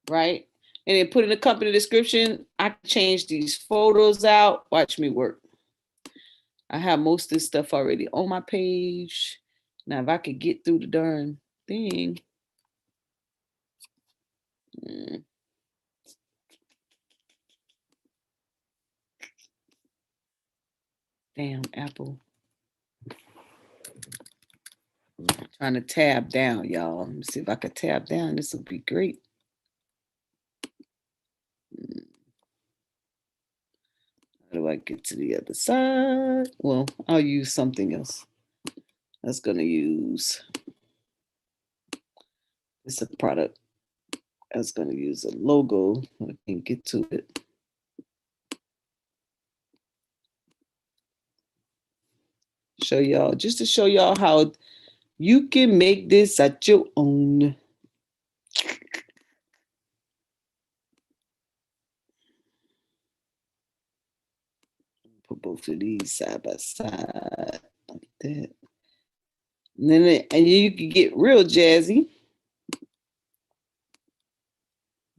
Right? And then put in the company description. I can change these photos out. Watch me work. I have most of this stuff already on my page. Now, if I could get through the darn thing. Damn, Apple. I'm trying to tab down, y'all. Let me see if I could tab down. This would be great. How do I get to the other side? Well, I'll use something else. That's going to use, it's a product. That's going to use a logo. I can't get to it. Show y'all, just to show y'all how you can make this at your own. Put both of these side by side like that. And then you can get real jazzy.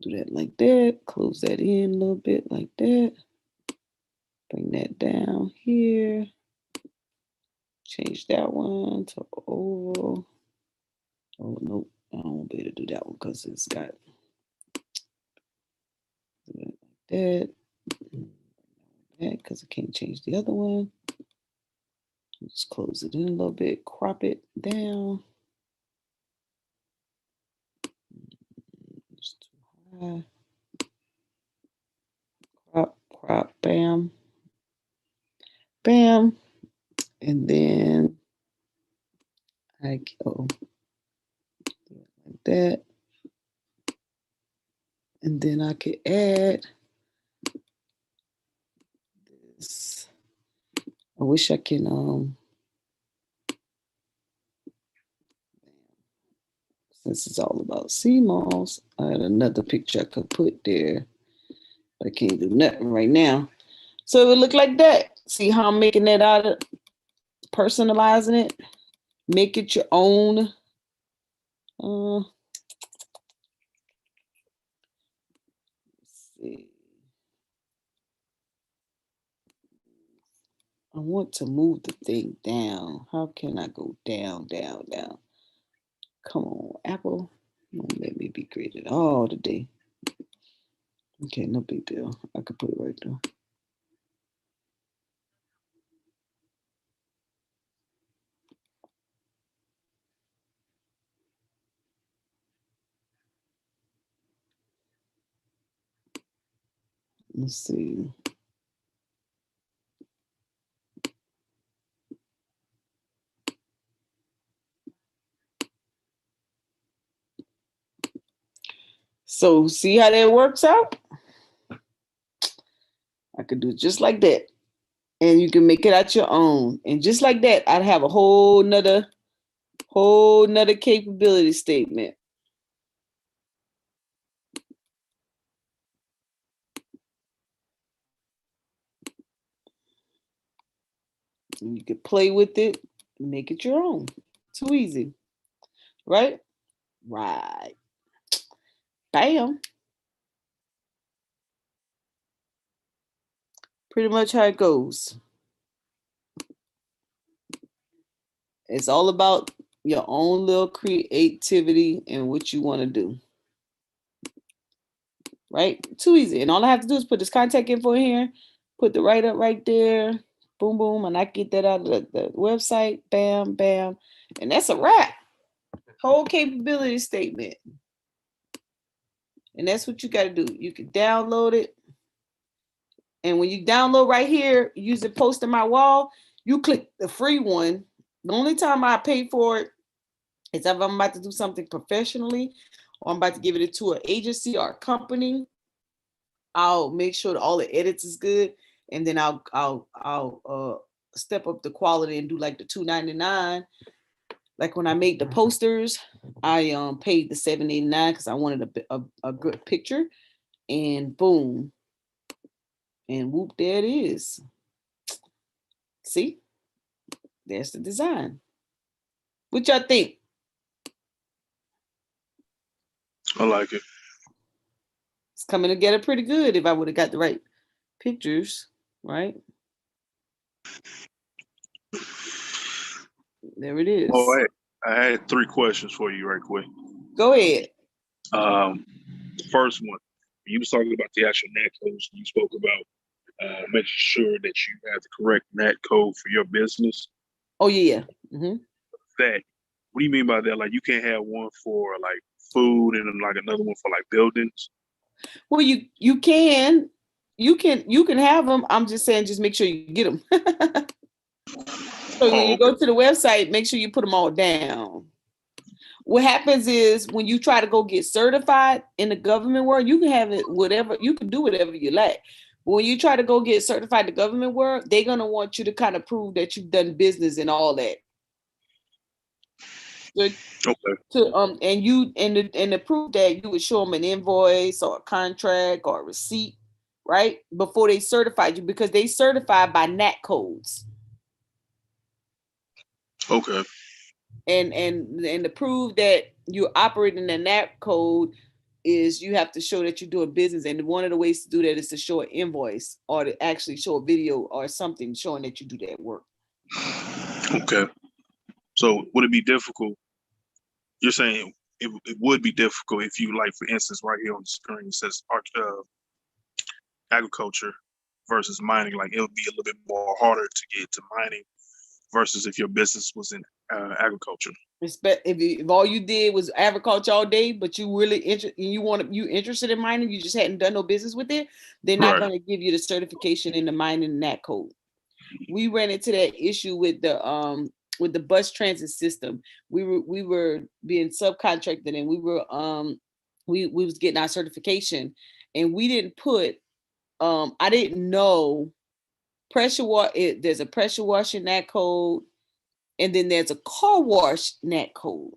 Do that like that. Close that in a little bit like that. Bring that down here. Change that one to oval. Oh, nope. I won't be able to do that one because it's got like that. Because I can't change the other one. Just close it in a little bit. Crop it down. Just too high. Crop, bam. Bam. And then I go like that. And then I could add this. I wish I can since it's all about CMOS, I had another picture I could put there. But I can't do nothing right now. So it would look like that. See how I'm making that out of personalizing it? Make it your own. Let's see. I want to move the thing down. How can I go down, down, down? Come on, Apple. Don't let me be created all today. Okay, no big deal. I could put it right there. Let's see. So see how that works out? I could do it just like that. And you can make it out your own. And just like that, I'd have a whole nother capability statement. You can play with it, make it your own. Too easy, right? Right. Bam. Pretty much how it goes. It's all about your own little creativity and what you want to do. Right? Too easy. And all I have to do is put this contact info in here, put the write up right there, boom, boom, and I get that out of the website, bam, bam. And that's a wrap. Whole capability statement. And that's what you got to do. You can download it. And when you download right here, use it, post in my wall, you click the free one. The only time I pay for it is if I'm about to do something professionally or I'm about to give it to an agency or a company. I'll make sure that all the edits is good, and then I'll step up the quality and do like the $2.99. Like when I made the posters, I paid the $7.89 because I wanted a good picture, and boom, and whoop, there it is. See, there's the design. What y'all think? I like it. It's coming together pretty good if I would have got the right pictures, right? There it is. Oh, I had 3 questions for you right quick. Go ahead. First one, you was talking about the actual NAT codes. You spoke about making sure that you have the correct NAT code for your business. Oh yeah. Mm-hmm. That, what do you mean by that? Like you can't have one for like food and then like another one for like buildings? Well, you can have them. I'm just saying, just make sure you get them. So when you go to the website, make sure you put them all down. What happens is when you try to go get certified in the government world, you can have it whatever, you can do whatever you like. But when you try to go get certified in the government world, they're gonna want you to kind of prove that you've done business and all that. Okay. And to prove that, you would show them an invoice or a contract or a receipt, right? Before they certified you, because they certify by NAT codes. Okay. And to prove that you're operating in that code is you have to show that you're doing business. And one of the ways to do that is to show an invoice or to actually show a video or something showing that you do that work. Okay. So would it be difficult? You're saying it would be difficult if you, like, for instance, right here on the screen, it says agriculture versus mining. Like it would be a little bit more harder to get to mining versus if your business was in agriculture. If all you did was agriculture all day, but you really interested in mining, you just hadn't done no business with it, they're not going to give you the certification in the mining NAT code. We ran into that issue with the bus transit system. We were being subcontracted, and we was getting our certification, and we didn't put I didn't know there's a pressure washing NAT code. And then there's a car wash NAT code.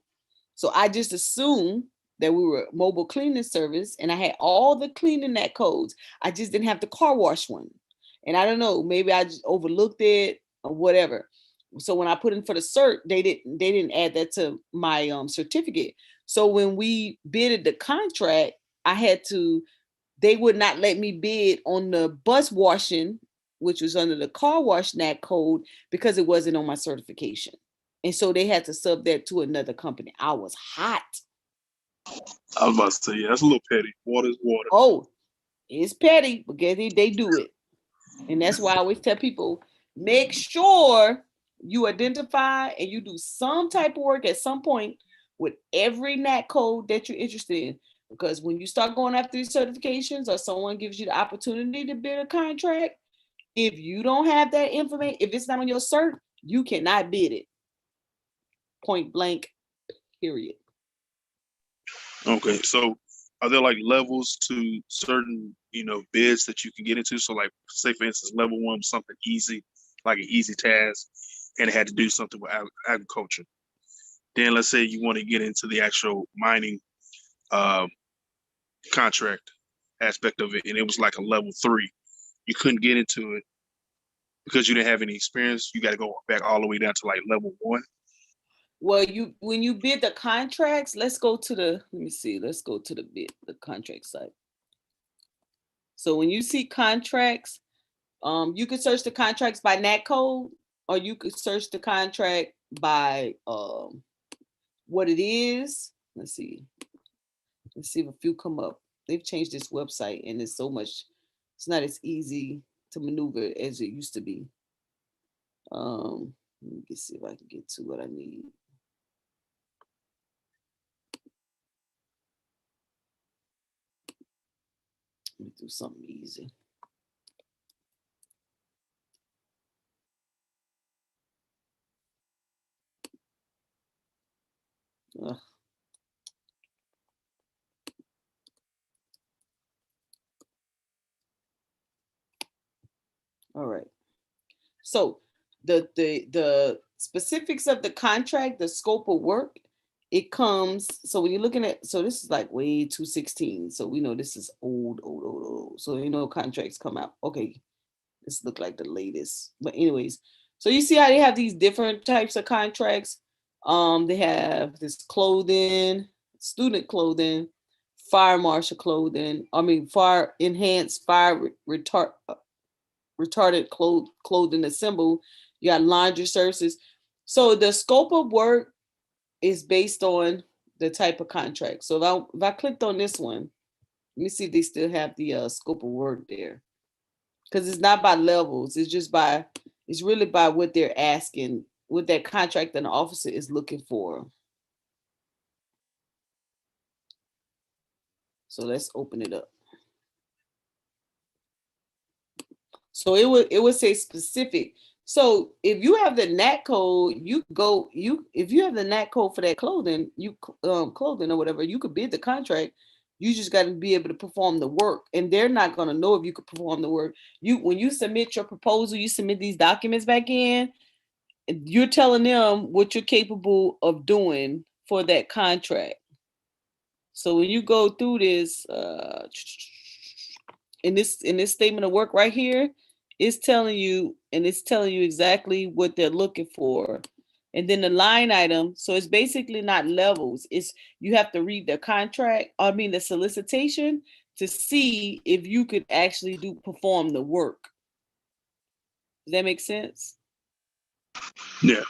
So I just assumed that we were a mobile cleaning service and I had all the cleaning NAT codes. I just didn't have the car wash one. And I don't know, maybe I just overlooked it or whatever. So when I put in for the cert, they didn't add that to my certificate. So when we bidded the contract, they would not let me bid on the bus washing, which was under the car wash NAT code, because it wasn't on my certification. And so they had to sub that to another company. I was hot. I was about to say, yeah, that's a little petty. Water is water. Oh, it's petty, but they do it. And that's why I always tell people, make sure you identify and you do some type of work at some point with every NAT code that you're interested in. Because when you start going after these certifications or someone gives you the opportunity to bid a contract, if you don't have that information, if it's not on your cert, you cannot bid it. Point blank, period. Okay, so are there like levels to certain, bids that you can get into? So like, say for instance, level 1 was something easy, like an easy task, and it had to do something with agriculture. Then let's say you want to get into the actual mining contract aspect of it, and it was like a level 3. You couldn't get into it because you didn't have any experience, you got to go back all the way down to like level 1. Well, when you bid the contracts, let's go to the contract site. So when you see contracts, you could search the contracts by NAT code, or you could search the contract by what it is. Let's see if a few come up. They've changed this website, and it's not as easy to maneuver as it used to be. Let me see if I can get to what I need. Let me do something easy. Ugh. All right. So the specifics of the contract, the scope of work, it comes. So when you're looking at, so this is like way 216. So we know this is old. So you know contracts come out. Okay, this look like the latest. But anyways, so you see how they have these different types of contracts. They have this clothing, student clothing, fire marshal clothing. Fire enhanced fire retarded clothing assemble. You got laundry services. So the scope of work is based on the type of contract. So if I clicked on this one, let me see if they still have the scope of work there. Because it's not by levels. It's really by what they're asking, what that contract and the officer is looking for. So let's open it up. So it would say specific. So if you have the NAT code, if you have the NAT code for that clothing, clothing or whatever, you could bid the contract. You just got to be able to perform the work, and they're not going to know if you could perform the work. When you submit your proposal, you submit these documents back in. You're telling them what you're capable of doing for that contract. So when you go through this, in this statement of work right here, it's telling you exactly what they're looking for. And then the line item, so it's basically not levels. It's you have to read the contract, the solicitation, to see if you could actually perform the work. Does that make sense? Yeah.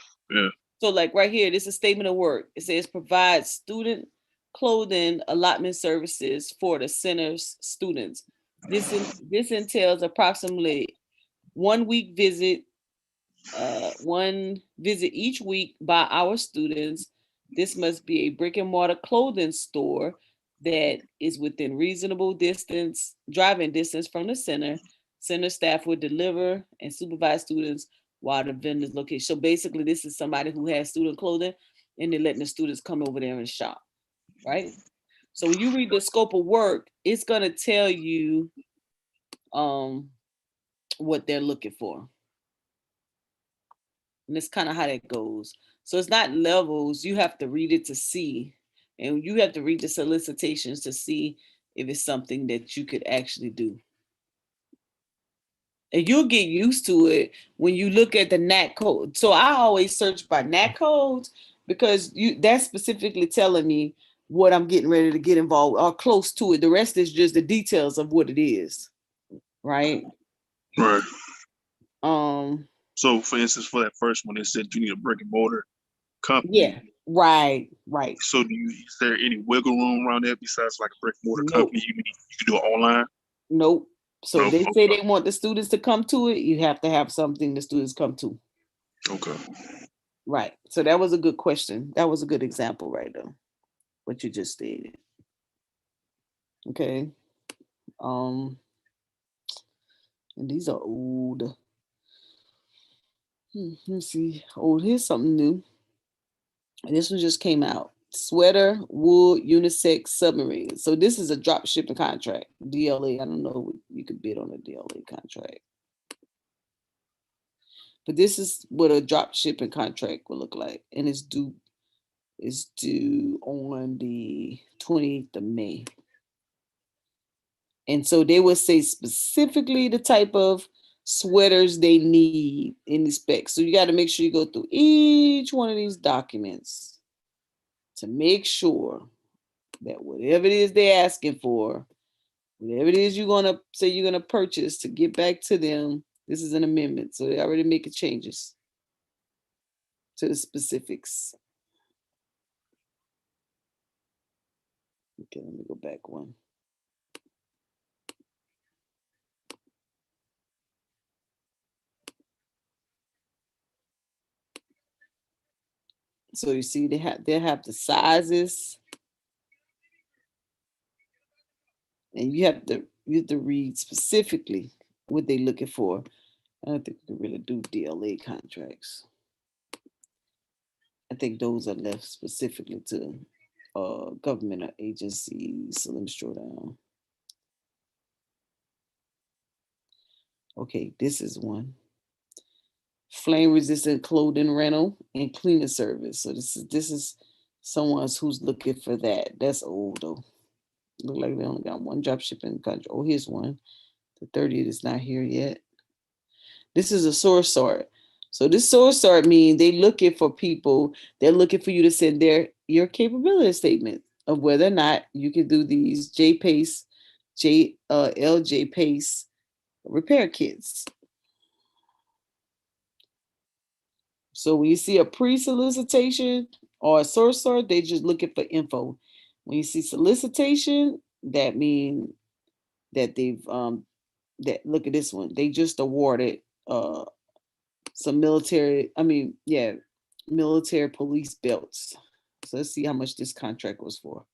So like right here, this is a statement of work. It says provide student clothing allotment services for the center's students. This entails approximately 1 week visit, one visit each week by our students. This must be a brick and mortar clothing store that is within reasonable driving distance from the center. Center staff will deliver and supervise students while the vendors location. So basically, this is somebody who has student clothing, and they're letting the students come over there and shop, right? So when you read the scope of work, it's gonna tell you what they're looking for. And it's kind of how that goes. So it's not levels. You have to read it to see. And you have to read the solicitations to see if it's something that you could actually do. And you'll get used to it when you look at the NAT code. So I always search by NAT codes because that's specifically telling me what I'm getting ready to get involved or close to it. The rest is just the details of what it is. Right. Right. Um. So, for instance, for that first one, it said you need a brick and mortar company. Yeah. Right. So, is there any wiggle room around that besides like a brick and mortar Nope. company? You can do it online. Nope. So they say they want the students to come to it. You have to have something the students come to. Okay. Right. So that was a good question. That was a good example right there. What you just stated. Okay. And these are old. Let's see. Oh, here's something new. This one just came out. Sweater, wool, unisex submarine. So this is a drop shipping contract. DLA. I don't know if you could bid on a DLA contract. But this is what a drop shipping contract will look like. And it's due on the 28th of May. And so they will say specifically the type of sweaters they need in the specs. So you got to make sure you go through each one of these documents to make sure that whatever it is they're asking for, whatever it is you're going to say you're going to purchase to get back to them, this is an amendment. So they already making changes to the specifics. Okay, let me go back one. So you see they have the sizes, and you have to read specifically what they're looking for. I don't think we can really do DLA contracts. I think those are left specifically to government or agencies. So let me scroll down. Okay, this is one. Flame resistant clothing rental and cleaning service. So this is someone who's looking for that. That's old though. Look like they only got one drop shipping country. Oh, here's one. The 30th is not here yet. This is a source sort. So this source sort means they looking for people. They're looking for you to send your capability statement of whether or not you can do these JPACE, LJ PACE repair kits. So when you see a pre-solicitation or a source sort, they just looking for info. When you see solicitation, that means that they've that look at this one. They just awarded some military, military police belts. So let's see how much this contract was for.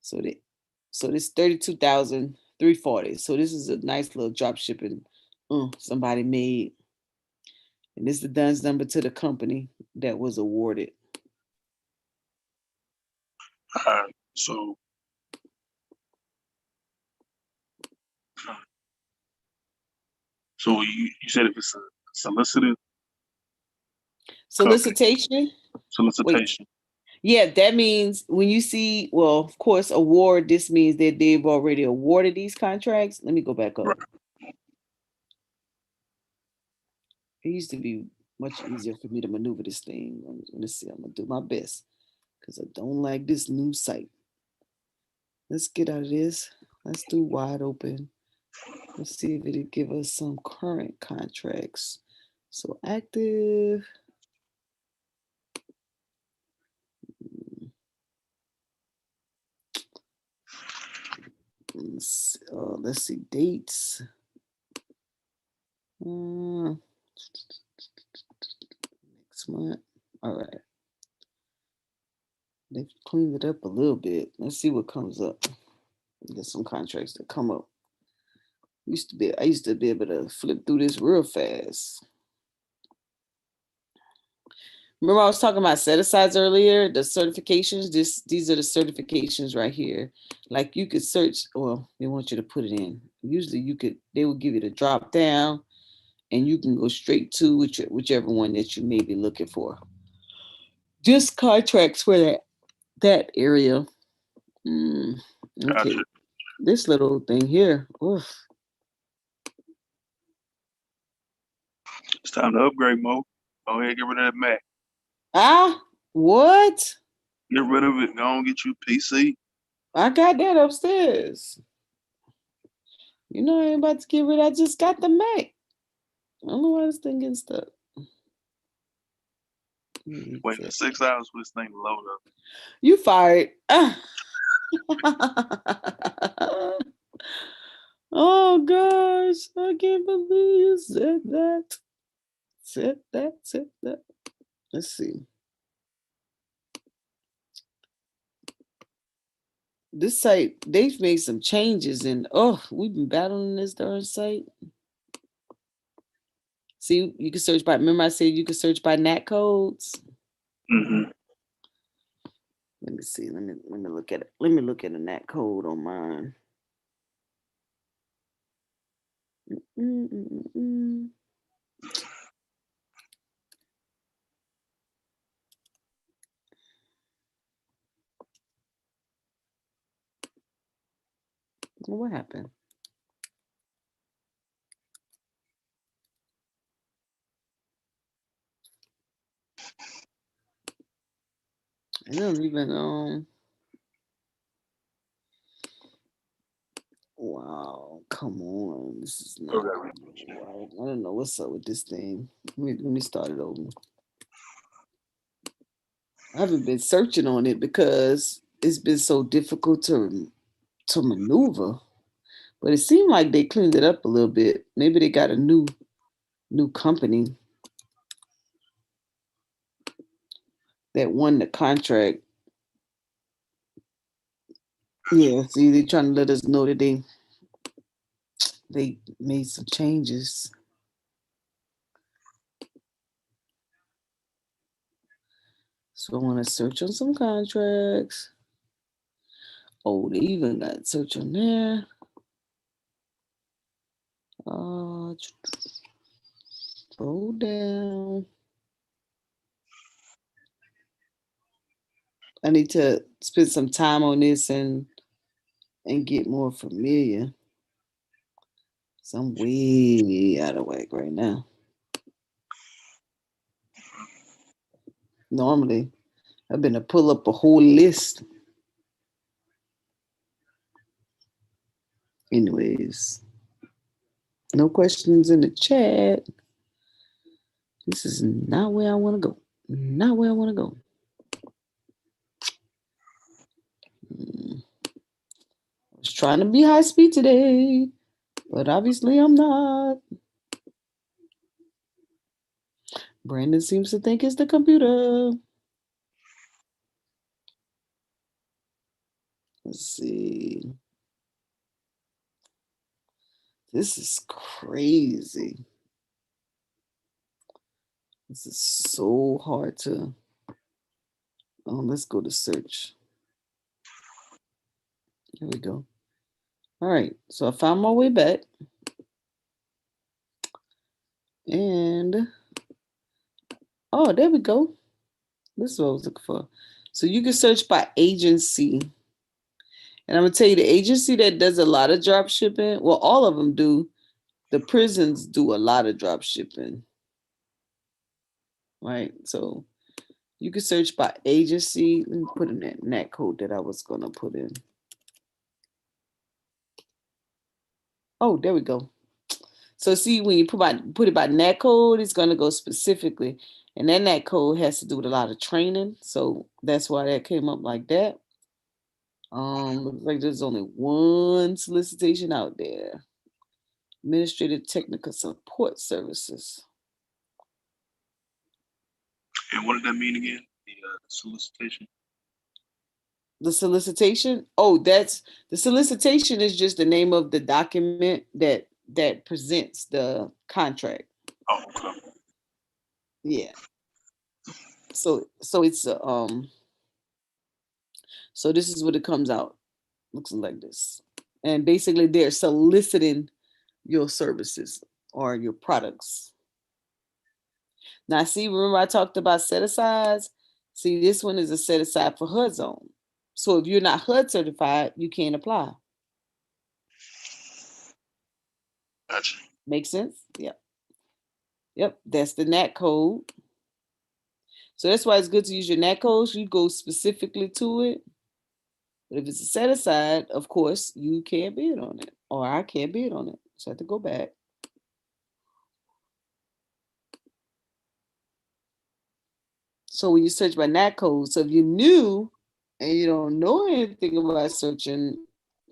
So this 32,340. So this is a nice little drop shipping somebody made. And this is the DUNS number to the company that was awarded. So you said if it's a solicitation. Solicitation. Wait. Yeah, that means when you see, well, of course, award, this means that they've already awarded these contracts. Let me go back up. Right. It used to be much easier for me to maneuver this thing. Let's see, I'm going to do my best because I don't like this new site. Let's get out of this. Let's do wide open. Let's see if it'll give us some current contracts. So active. Let's see dates. Next month. All right. They've cleaned it up a little bit. Let's see what comes up. Get some contracts that come up. I used to be able to flip through this real fast. Remember I was talking about set asides earlier, the certifications. These are the certifications right here. Like you could search, well, they want you to put it in. Usually they will give you the drop down and you can go straight to whichever one that you may be looking for. Just contracts for that area. Okay. Gotcha. This little thing here. Oof. It's time to upgrade, Mo. Go ahead, get rid of that Mac. What? Get rid of it. Go on, get you a PC. I got that upstairs. You know I ain't about to get rid of it. I just got the Mac. I don't know why this thing getting stuck. Wait for 6 hours for this thing to load up. You fired. Oh gosh, I can't believe you said that. Said that. Let's see. This site, they've made some changes and we've been battling this darn site. See, you can search by, remember I said you can search by NAT codes? Mm-hmm. Let me see. Let me look at it. Let me look at a NAT code on mine. What happened? I don't even wow, come on. This is not Okay. right. I don't know what's up with this thing. Let me start it over. I haven't been searching on it because it's been so difficult to maneuver. But it seemed like they cleaned it up a little bit. Maybe they got a new company that won the contract. Yeah, see, they trying to let us know that they made some changes. So I want to search on some contracts. Oh, they even got search on there. Scroll down. I need to spend some time on this and get more familiar. So I'm way out of whack right now. Normally, I've been to pull up a whole list. Anyways, no questions in the chat. This is not where I want to go. Not where I want to go. I was trying to be high speed today, but obviously I'm not. Brandon seems to think it's the computer. Let's see. This is crazy. This is so hard to. Oh, let's go to search. Here we go. All right, so I found my way back. And oh, there we go. This is what I was looking for. So you can search by agency. And I'm gonna tell you the agency that does a lot of drop shipping, well, all of them do. The prisons do a lot of drop shipping. Right. So you can search by agency. Let me put in that NAT code that I was gonna put in. Oh, there we go. So see, when you put it by NAT code, it's gonna go specifically, and then NAT code has to do with a lot of training. So that's why that came up like that. Looks like there's only one solicitation out there. Administrative Technical Support Services. And what did that mean again? The solicitation. The solicitation? Oh, that's the solicitation is just the name of the document that presents the contract. Oh, okay. Yeah. So it's so this is what it comes out. Looks like this. And basically they're soliciting your services or your products. Now, see, remember I talked about set asides? See, this one is a set aside for HUD zone. So if you're not HUD certified, you can't apply. Gotcha. Make sense? Yep. Yep. That's the NAT code. So that's why it's good to use your NAT codes. You go specifically to it. But if it's a set aside, of course, you can't bid on it. Or I can't bid on it. So I have to go back. So when you search by NAT code, so if you're new and you don't know anything about searching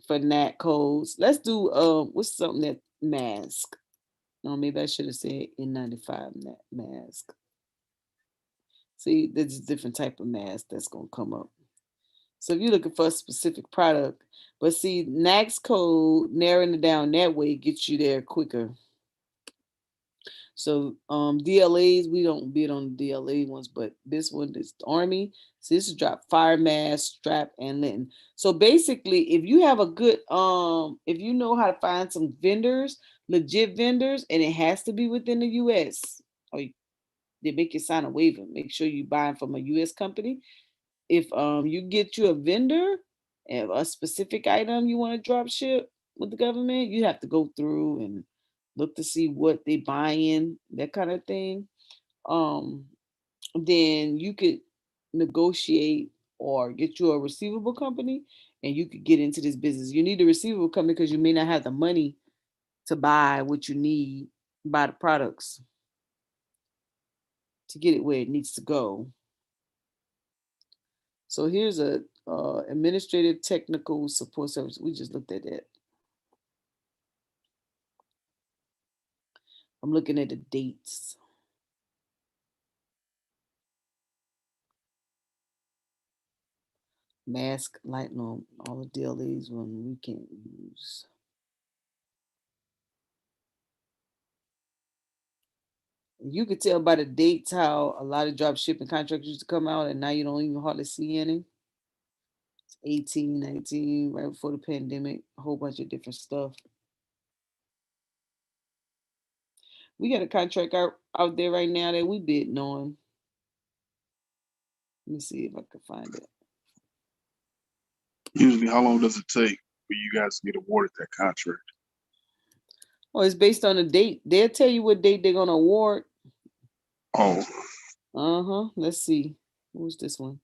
for NAT codes, let's do what's something that mask. No, maybe I should have said N95 mask. See, there's a different type of mask that's gonna come up. So if you're looking for a specific product, but see, NACS code narrowing it down that way gets you there quicker. So DLAs, we don't bid on the DLA ones, but this one is Army. So this is drop fire mask, strap, and linen. So basically, if you have a good if you know how to find some vendors, legit vendors, and it has to be within the US, or they make you sign a waiver. Make sure you buy from a US company. If you get you a vendor and a specific item you want to drop ship with the government, you have to go through and look to see what they buy in, that kind of thing. Um, then you could negotiate or get you a receivable company and you could get into this business. You need a receivable company because you may not have the money to buy what you need, buy the products to get it where it needs to go. So here's a administrative technical support service. We just looked at that. I'm looking at the dates. Mask, light, no, all the DLAs when we can't use. You could tell by the dates how a lot of drop shipping contracts used to come out, and now you don't even hardly see any. It's 18, 19, right before the pandemic, a whole bunch of different stuff. We got a contract out there right now that we bidding on. Let me see if I can find it. Usually, how long does it take for you guys to get awarded that contract? Oh, it's based on the date. They'll tell you what date they're gonna award. Oh, Uh-huh. Let's see. Who's this one?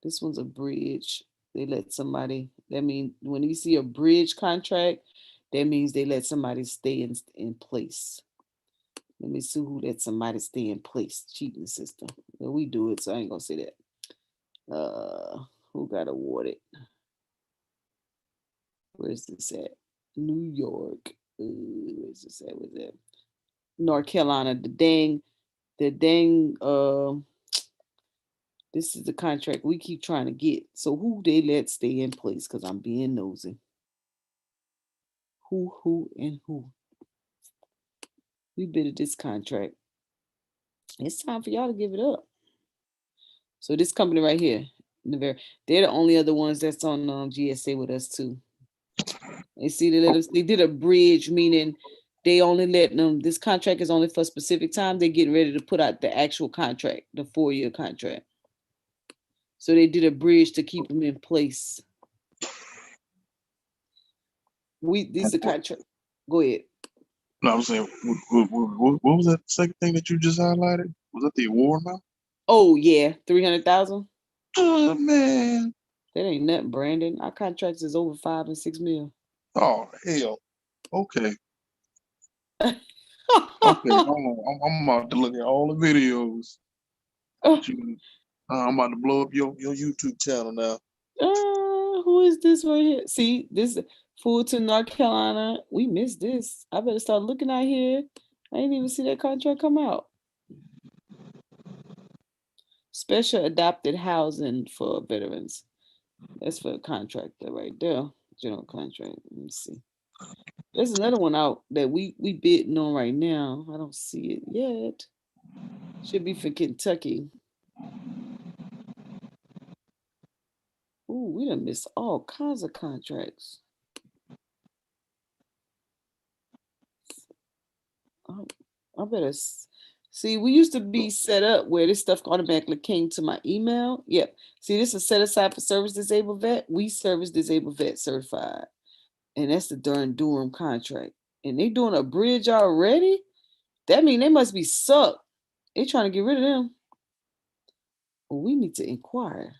This one's a bridge. They let somebody, that means when you see a bridge contract, that means they let somebody stay in place. Let me see who let somebody stay in place. Cheating system. Well, we do it, so I ain't gonna say that. Who got awarded? Where's this at? New York. Where's this at? Where's that? North Carolina. The dang this is the contract we keep trying to get. So who they let stay in place? Because I'm being nosy. Who, and who? We bid at this contract. It's time for y'all to give it up. So this company right here, they're the only other ones that's on GSA with us too. And see, they did a bridge, meaning they only let them. This contract is only for a specific time. They're getting ready to put out the actual contract, the 4-year contract. So they did a bridge to keep them in place. These are contract. Go ahead. no, I'm saying, what was that second thing that you just highlighted? Was that the award amount? Oh yeah, 300,000. Oh man. That ain't nothing, Brandon. Our contracts is over 5 and 6 mil. Oh hell. Okay. Okay. Hold on. I'm about to look at all the videos. I'm about to blow up your YouTube channel now. Who is this right here? See, this Fulton, North Carolina. We missed this. I better start looking out here. I didn't even see that contract come out. Special adopted housing for veterans. That's for a contractor right there. General contract. Let me see. There's another one out that we bidding on right now. I don't see it yet. Should be for Kentucky. Ooh, we done missed all kinds of contracts. Oh, I better see. We used to be set up where this stuff automatically came to my email. Yep. See, this is set aside for service disabled vet. We service disabled vet certified, and that's the Durham contract. And they doing a bridge already. That mean they must be sucked. They trying to get rid of them. Well, we need to inquire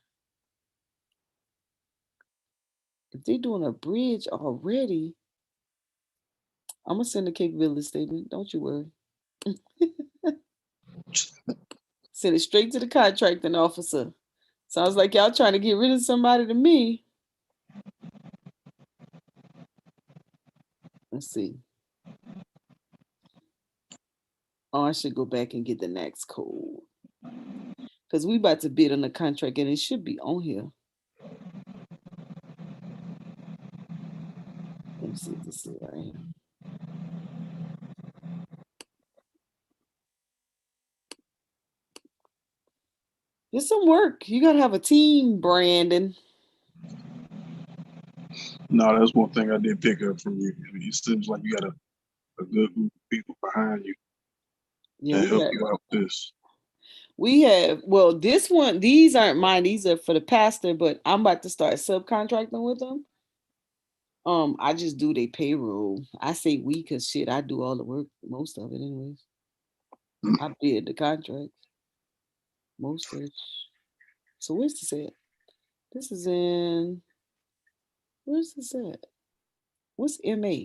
if they doing a bridge already. I'm gonna send a capability statement. Don't you worry. Send it straight to the contracting officer. Sounds like y'all trying to get rid of somebody to me. Let's see. Oh, I should go back and get the next code. Because we about to bid on the contract and it should be on here. Let me see if this is right here. There's some work. You gotta have a team, Brandon. No, that's one thing I did pick up from you. It seems like you got a good group of people behind you to help you out with this. We have, well, this one, these aren't mine. These are for the pastor, but I'm about to start subcontracting with them. I just do their payroll. I say we because shit, I do all the work, most of it anyways. I bid the contracts. Most. So where's this at? This is in. Where's this at? What's MA?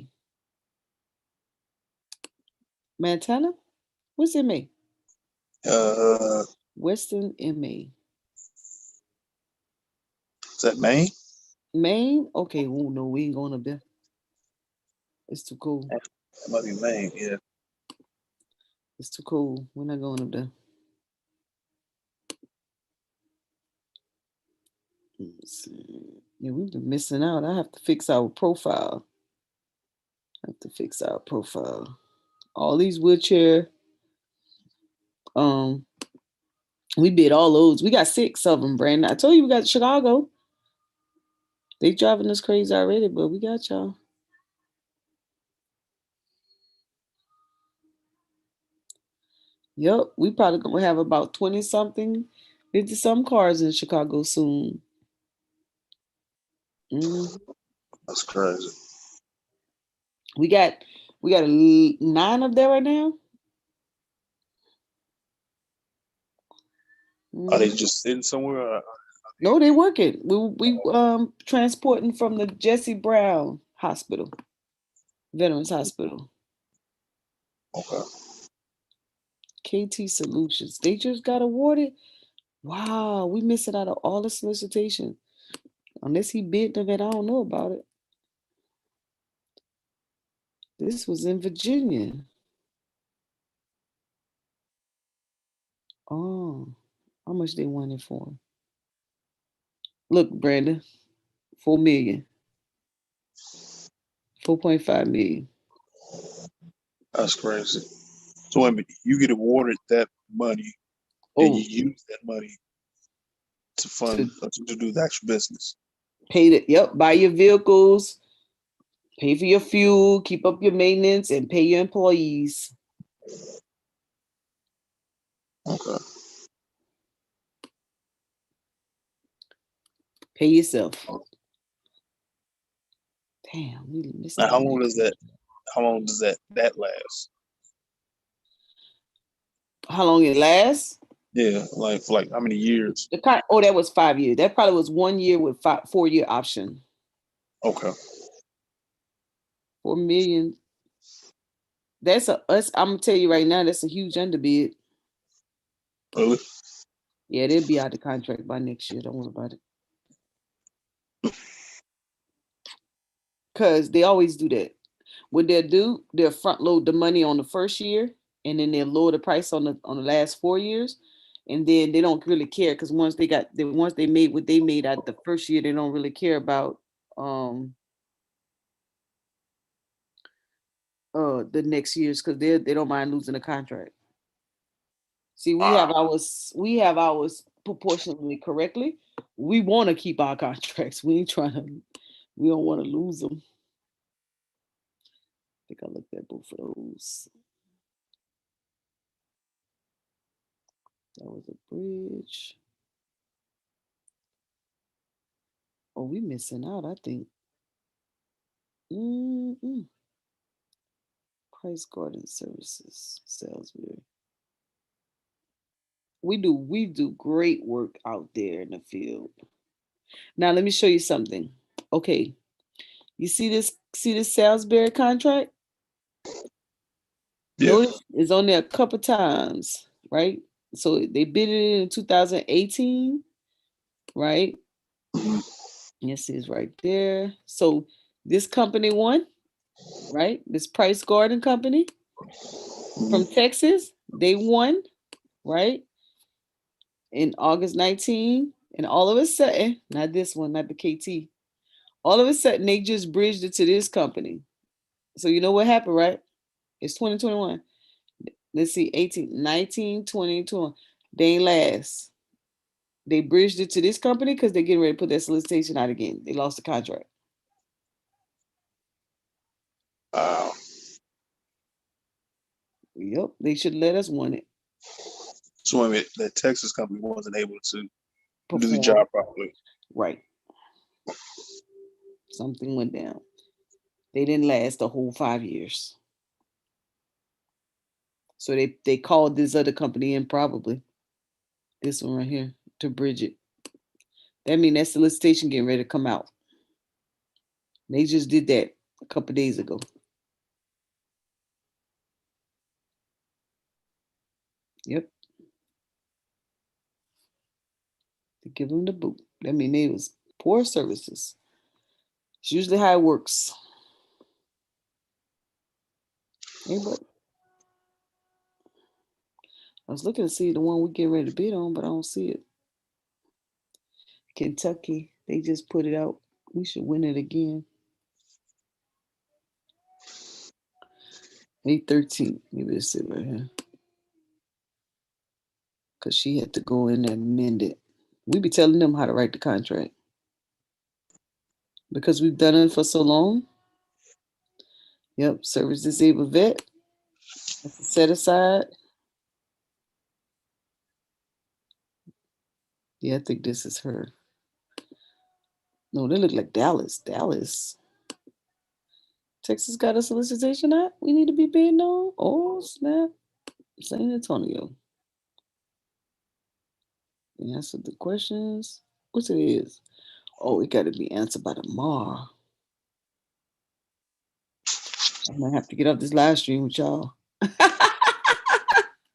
Montana? What's MA? Uh, Western MA. is that Maine? Maine? Okay, oh no, we ain't going up there. It's too cold. That might be Maine. Yeah. It's too cold. We're not going up there. Let's see. Yeah, we've been missing out. I have to fix our profile. I have to fix our profile. All these wheelchair. Um, we bid all those. We got 6 of them, Brandon. I told you we got Chicago. They driving us crazy already, but we got y'all. Yep, we probably gonna have about 20 something, 50 some cars in Chicago soon. Mm. That's crazy. We got 9 of there right now. Are they Mm. just sitting somewhere? No, they working. We transporting from the Jesse Brown Hospital, Veterans Hospital. Okay. KT Solutions. They just got awarded. Wow, we missing out on all the solicitation. Unless he bid of it, I don't know about it. This was in Virginia. Oh, how much they won it for? Look, Brandon, 4 million, 4.5 million. That's crazy. So I mean, you get awarded that money, and you Oh, use that money to to fund to do the actual business. pay the, yep, buy your vehicles, pay for your fuel, keep up your maintenance, and pay your employees. Okay. Pay yourself. Damn, we missed Now, out how on long that. does that? How long does that last? How long it lasts? Yeah, like for like how many years? Oh, that was 5 years. That probably was 1 year with 4 year option. Okay. 4 million. That's a us. I'm gonna tell you right now. That's a huge underbid. Really? Yeah, they'll be out of contract by next year. Don't worry about it. Cause they always do that. What they'll do, they'll front load the money on the first year, and then they'll lower the price on the last 4 years, and then they don't really care because once they made what they made out the first year, they don't really care about um the next years because they don't mind losing the contract. See, Wow. we have ours proportionally correctly. We want to keep our contracts. We ain't trying to. We don't want to lose them. I think I looked at both of those. That was a bridge. Oh, we missing out. I think. Mm-mm. Price Garden Services, Salisbury. We do great work out there in the field. Now let me show you something. Okay, you see this Salisbury contract? Yeah. Notice it's on there a couple times, right? So they bid it in 2018, right? Mhm. Yes, it's right there. So this company won, right? This Price Garden Company Mhm. from Texas, they won, right? In August 19. And all of a sudden, not this one, not the KT, all of a sudden they just bridged it to this company. So you know what happened, right? It's 2021. Let's see, 18, 19, 20, 21. They ain't last. They bridged it to this company because they're getting ready to put that solicitation out again. They lost the contract. Wow. Yep, they should let us win it. So I mean, that Texas company wasn't able to do the Perform job properly. right. Something went down. They didn't last the whole 5 years. So they called this other company in probably. This one right here to Bridget. That means that solicitation getting ready to come out. They just did that a couple days ago. Yep. To give them the boot. That means they was poor services. It's usually how it works. Hey, but I was looking to see the one we get ready to bid on, but I don't see it. Kentucky, they just put it out. We should win it again. May 13th. Maybe it's it right here. Because she had to go in and amend it. We be telling them how to write the contract. Because we've done it for so long. Yep, service disabled vet. That's a set aside. Yeah, I think this is her. No, they look like Dallas. Dallas. Texas got a solicitation out. We need to be bidding on. Oh, snap. San Antonio. And answer the questions. What's it is? Oh, it got to be answered by tomorrow. I'm going to have to get up this live stream with y'all. Look at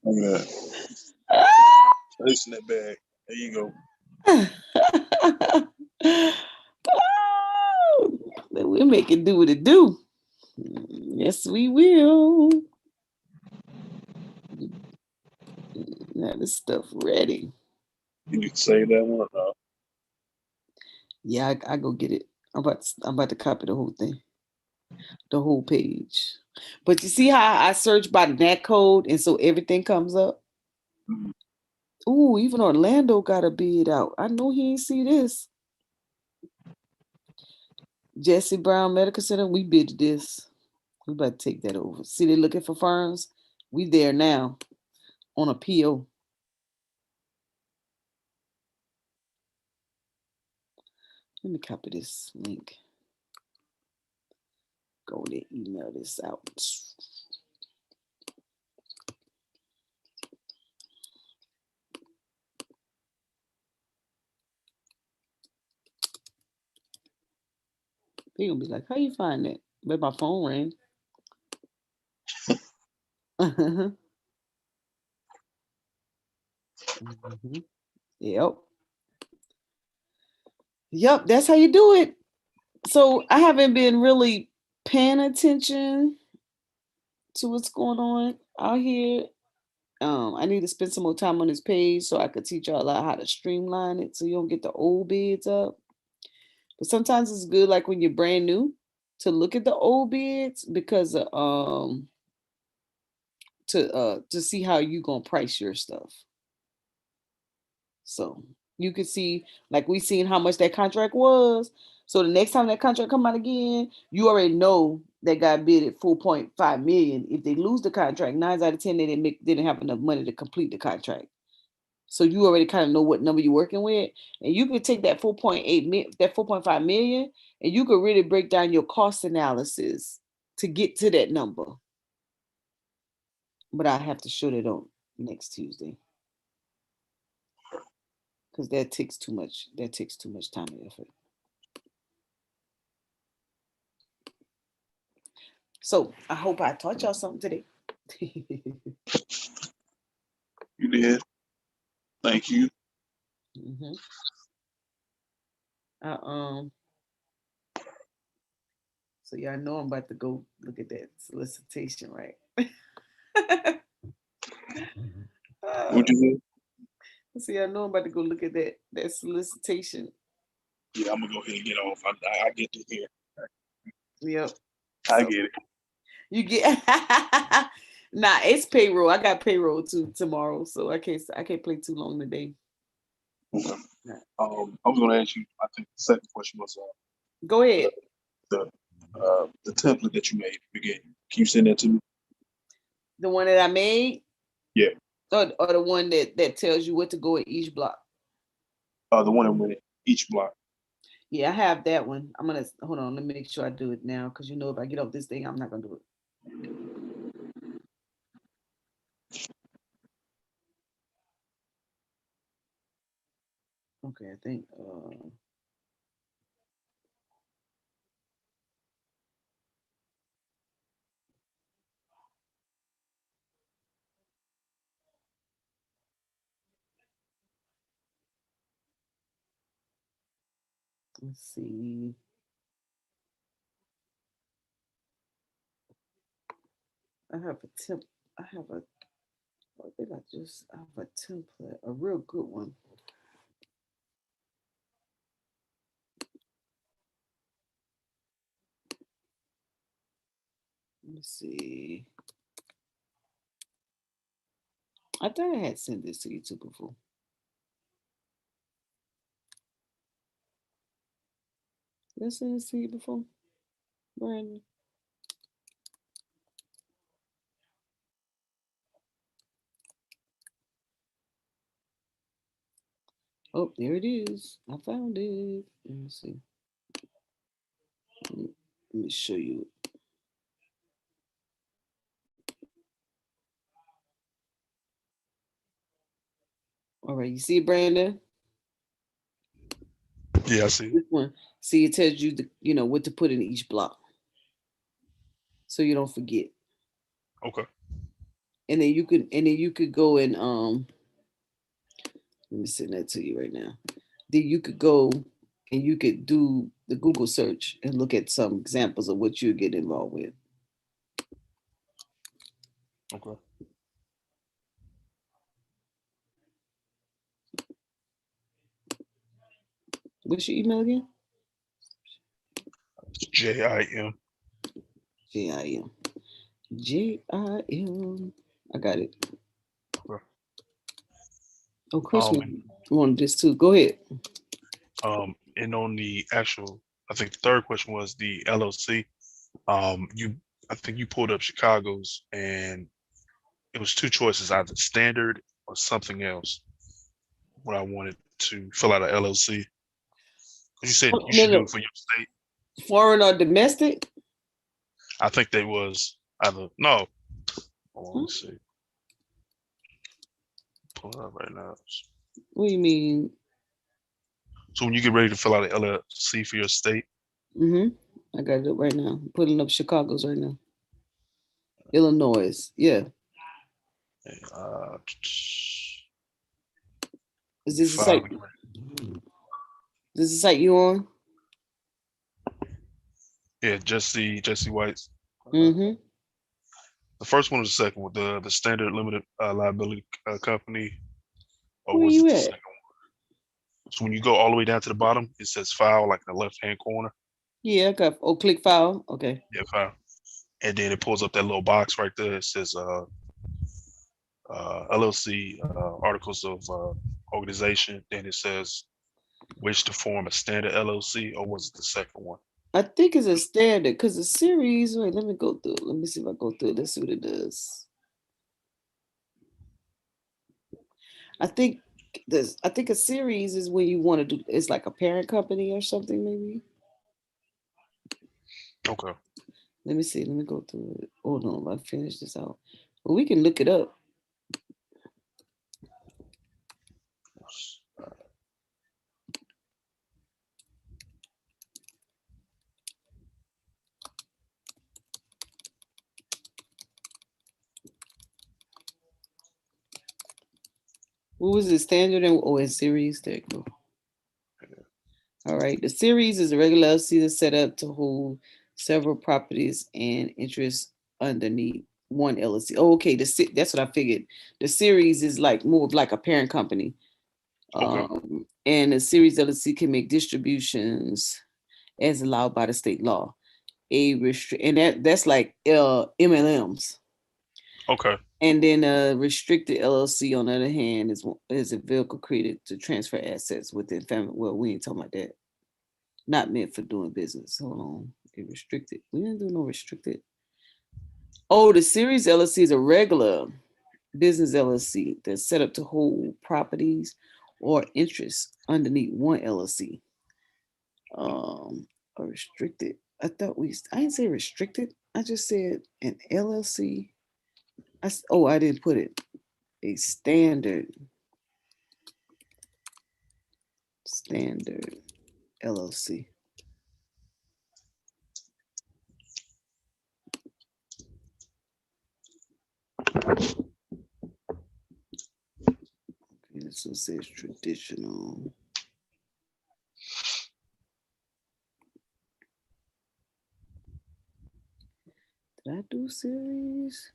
that. Place in that bag. There you go. We'll make it do what it do. Yes, we will. Have this stuff ready. You need to save that one or not? Yeah, I go get it. I'm about to copy the whole thing, the whole page. But you see how I search by the NAT code, and so everything comes up. Mhm. Ooh, even Orlando got a bid out. I know he ain't see this. Jesse Brown Medical Center, we bid this. We about to take that over. See, they looking for firms. We there now on a PO. Let me copy this link. Go to email this out. They gonna be like, "How you find that?" But my phone rang. Mhm. Yep. Yep, that's how you do it. So I haven't been really paying attention to what's going on out here. I need to spend some more time on this page so I could teach y'all how to streamline it so you don't get the old bids up. But sometimes it's good, like when you're brand new, to look at the old bids because to see how you gonna price your stuff. So you could see, like we seen how much that contract was. So the next time that contract come out again, you already know that got bid at 4.5 million. If they lose the contract, 9 out of 10 they didn't have enough money to complete the contract. So you already kind of know what number you're working with, and you could take that 4.5 million, and you could really break down your cost analysis to get to that number. But I have to show that on next Tuesday because that takes too much. That takes too much time and effort. So I hope I taught y'all something today. You did. Thank you. Mm-hmm. So y'all know I'm about to go look at that solicitation, right? What you See, I know I'm about to go look at that solicitation. do? Yeah, I'm gonna go ahead and get off. I get to here. Yep. I So get it. you get nah, it's payroll. I got payroll too tomorrow, so I can't play too long today. Okay. Nah. I was gonna ask you. I think the second question was Go ahead. the template that you made again. Can you send that to me? The one that I made, Yeah. or the one that tells you what to go at each block. The one that went each block. Yeah, I have that one. I'm gonna hold on. Let me make sure I do it now, because if I get off this thing, I'm not gonna do it. Okay, I think. Let's see. I have a temp. I have a. I think I have a template, a real good one. Let me see. I thought I had sent this to you too before. Did I send this to you before, Brandon? Oh, there it is. I found it. Let me see. Let me show you. All right, you see it, Brandon? Yeah, I see. This one. See, it tells you what to put in each block, so you don't forget. Okay. And then you could go and let me send that to you right now. Then you could go and you could do the Google search and look at some examples of what you get involved with. Okay. What's your email again? JIM. JIM. JIM. I got it. Okay. Oh, Chris And, wanted this too. Go ahead. and on the actual, I think the third question was the LLC. I think you pulled up Chicago's, and it was two choices, either standard or something else. When I wanted to fill out an LLC, because you said Oh, you no, should do no. it for your state. Foreign or domestic? I think they was either no. Hold on, let me see. Pull it up right now. What do you mean? So when you get ready to fill out an LLC for your state, I got it up right now. I'm putting up Chicago's right now. Illinois. Yeah. uh, Is you this the file. site? This is the site you on? Yeah, Jesse White's. Mm-hmm. The first one or the second one, the standard limited liability company, or Where was it you the at? second one? So when you go all the way down to the bottom, it says file, like in the left hand corner. Yeah, I got. Oh, click file. Okay. Yeah, file. And then it pulls up that little box right there. It says LLC articles of organization. Then it says wish to form a standard LLC, or was it the second one? I think it's a standard because the series. Wait, let me go through. Let me see if I go through it. Let's see what it does. I think this. I think a series is when you want to do. It's like a parent company or something, maybe. Okay. Let me see. Let me go through it. Hold on. I finish this out. Well, we can look it up. What was it? Standard and a series? There you go. All right. The series is a regular LLC that's set up to hold several properties and interests underneath one LLC. Oh, okay. That's what I figured. The series is like more of like a parent company. Okay. And a series LLC can make distributions as allowed by the state law. That's like MLMs. Okay. And then a restricted LLC, on the other hand, is a vehicle created to transfer assets within family. Well, we ain't talking about that. Not meant for doing business. Hold on. A restricted. We didn't do no restricted. Oh, the series LLC is a regular business LLC that's set up to hold properties or interests underneath one LLC. A restricted. I didn't say restricted. I just said an LLC. I didn't put it. A standard Standard LLC. Okay, this one says traditional. Did I do series?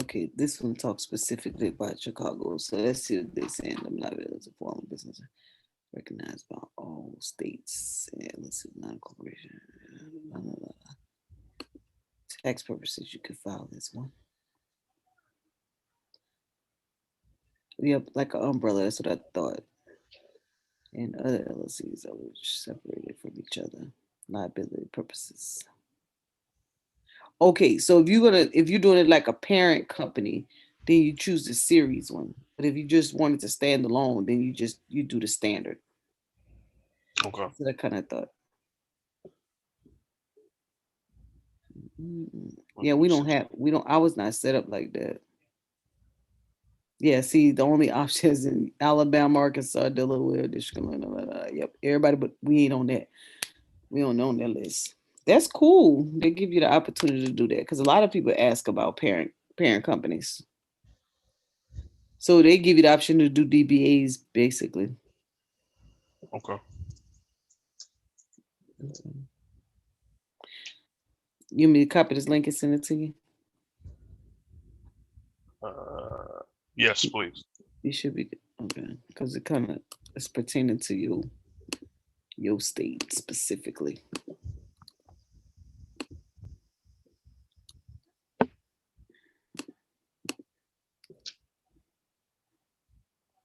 Okay, this one talks specifically about Chicago. So let's see what they're saying. Them liabilities of formal business recognized by all states. And let's see, non-corporation. Tax purposes, you could file this one. Yep, like an umbrella. That's what I thought. And other LLCs are separated from each other, liability purposes. Okay, so if you're doing it like a parent company, then you choose the series one. But if you just wanted to stand alone, then you do the standard. Okay. That's what I kind of thought. Yeah, I was not set up like that. Yeah, see, the only options in Alabama, Arkansas, Delaware, Michigan, yep, everybody, but we ain't on that. We don't know on that list. That's cool. They give you the opportunity to do that because a lot of people ask about parent companies. So they give you the option to do DBAs basically. Okay. You want me to copy this link and send it to you? Yes, please. You should be okay because it kind of is pertaining to your state specifically.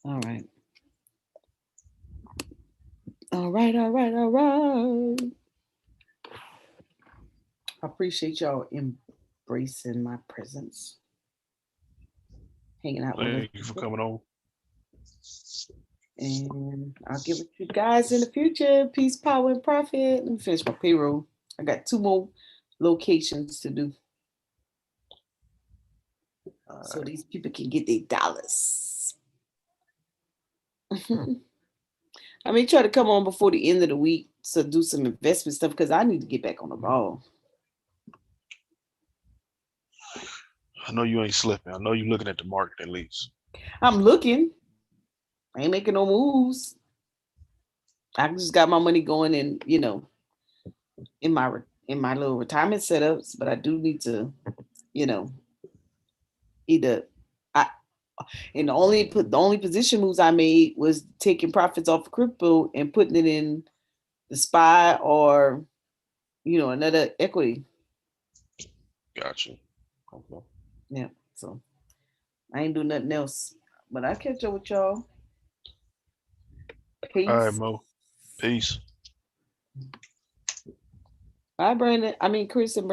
All right. All right. I appreciate y'all embracing my presence, hanging out with us. Thank you for coming on. And I'll get with you guys in the future. Peace, power, and profit. Let me finish my payroll. I got 2 more locations to do. So these people can get their dollars. I mean, try to come on before the end of the week to do some investment stuff because I need to get back on the ball. I know you ain't slipping. I know you're looking at the market at least. I'm looking. I ain't making no moves. I just got my money going in, in my little retirement setups, but I do need to, either and the only position moves I made was taking profits off of crypto and putting it in the SPY or another equity. Gotcha. Okay. Yeah, so I ain't do nothing else, but I catch up with y'all. Peace. All right, Mo. Peace. Bye, Brandon. I mean, Chris and Brandon.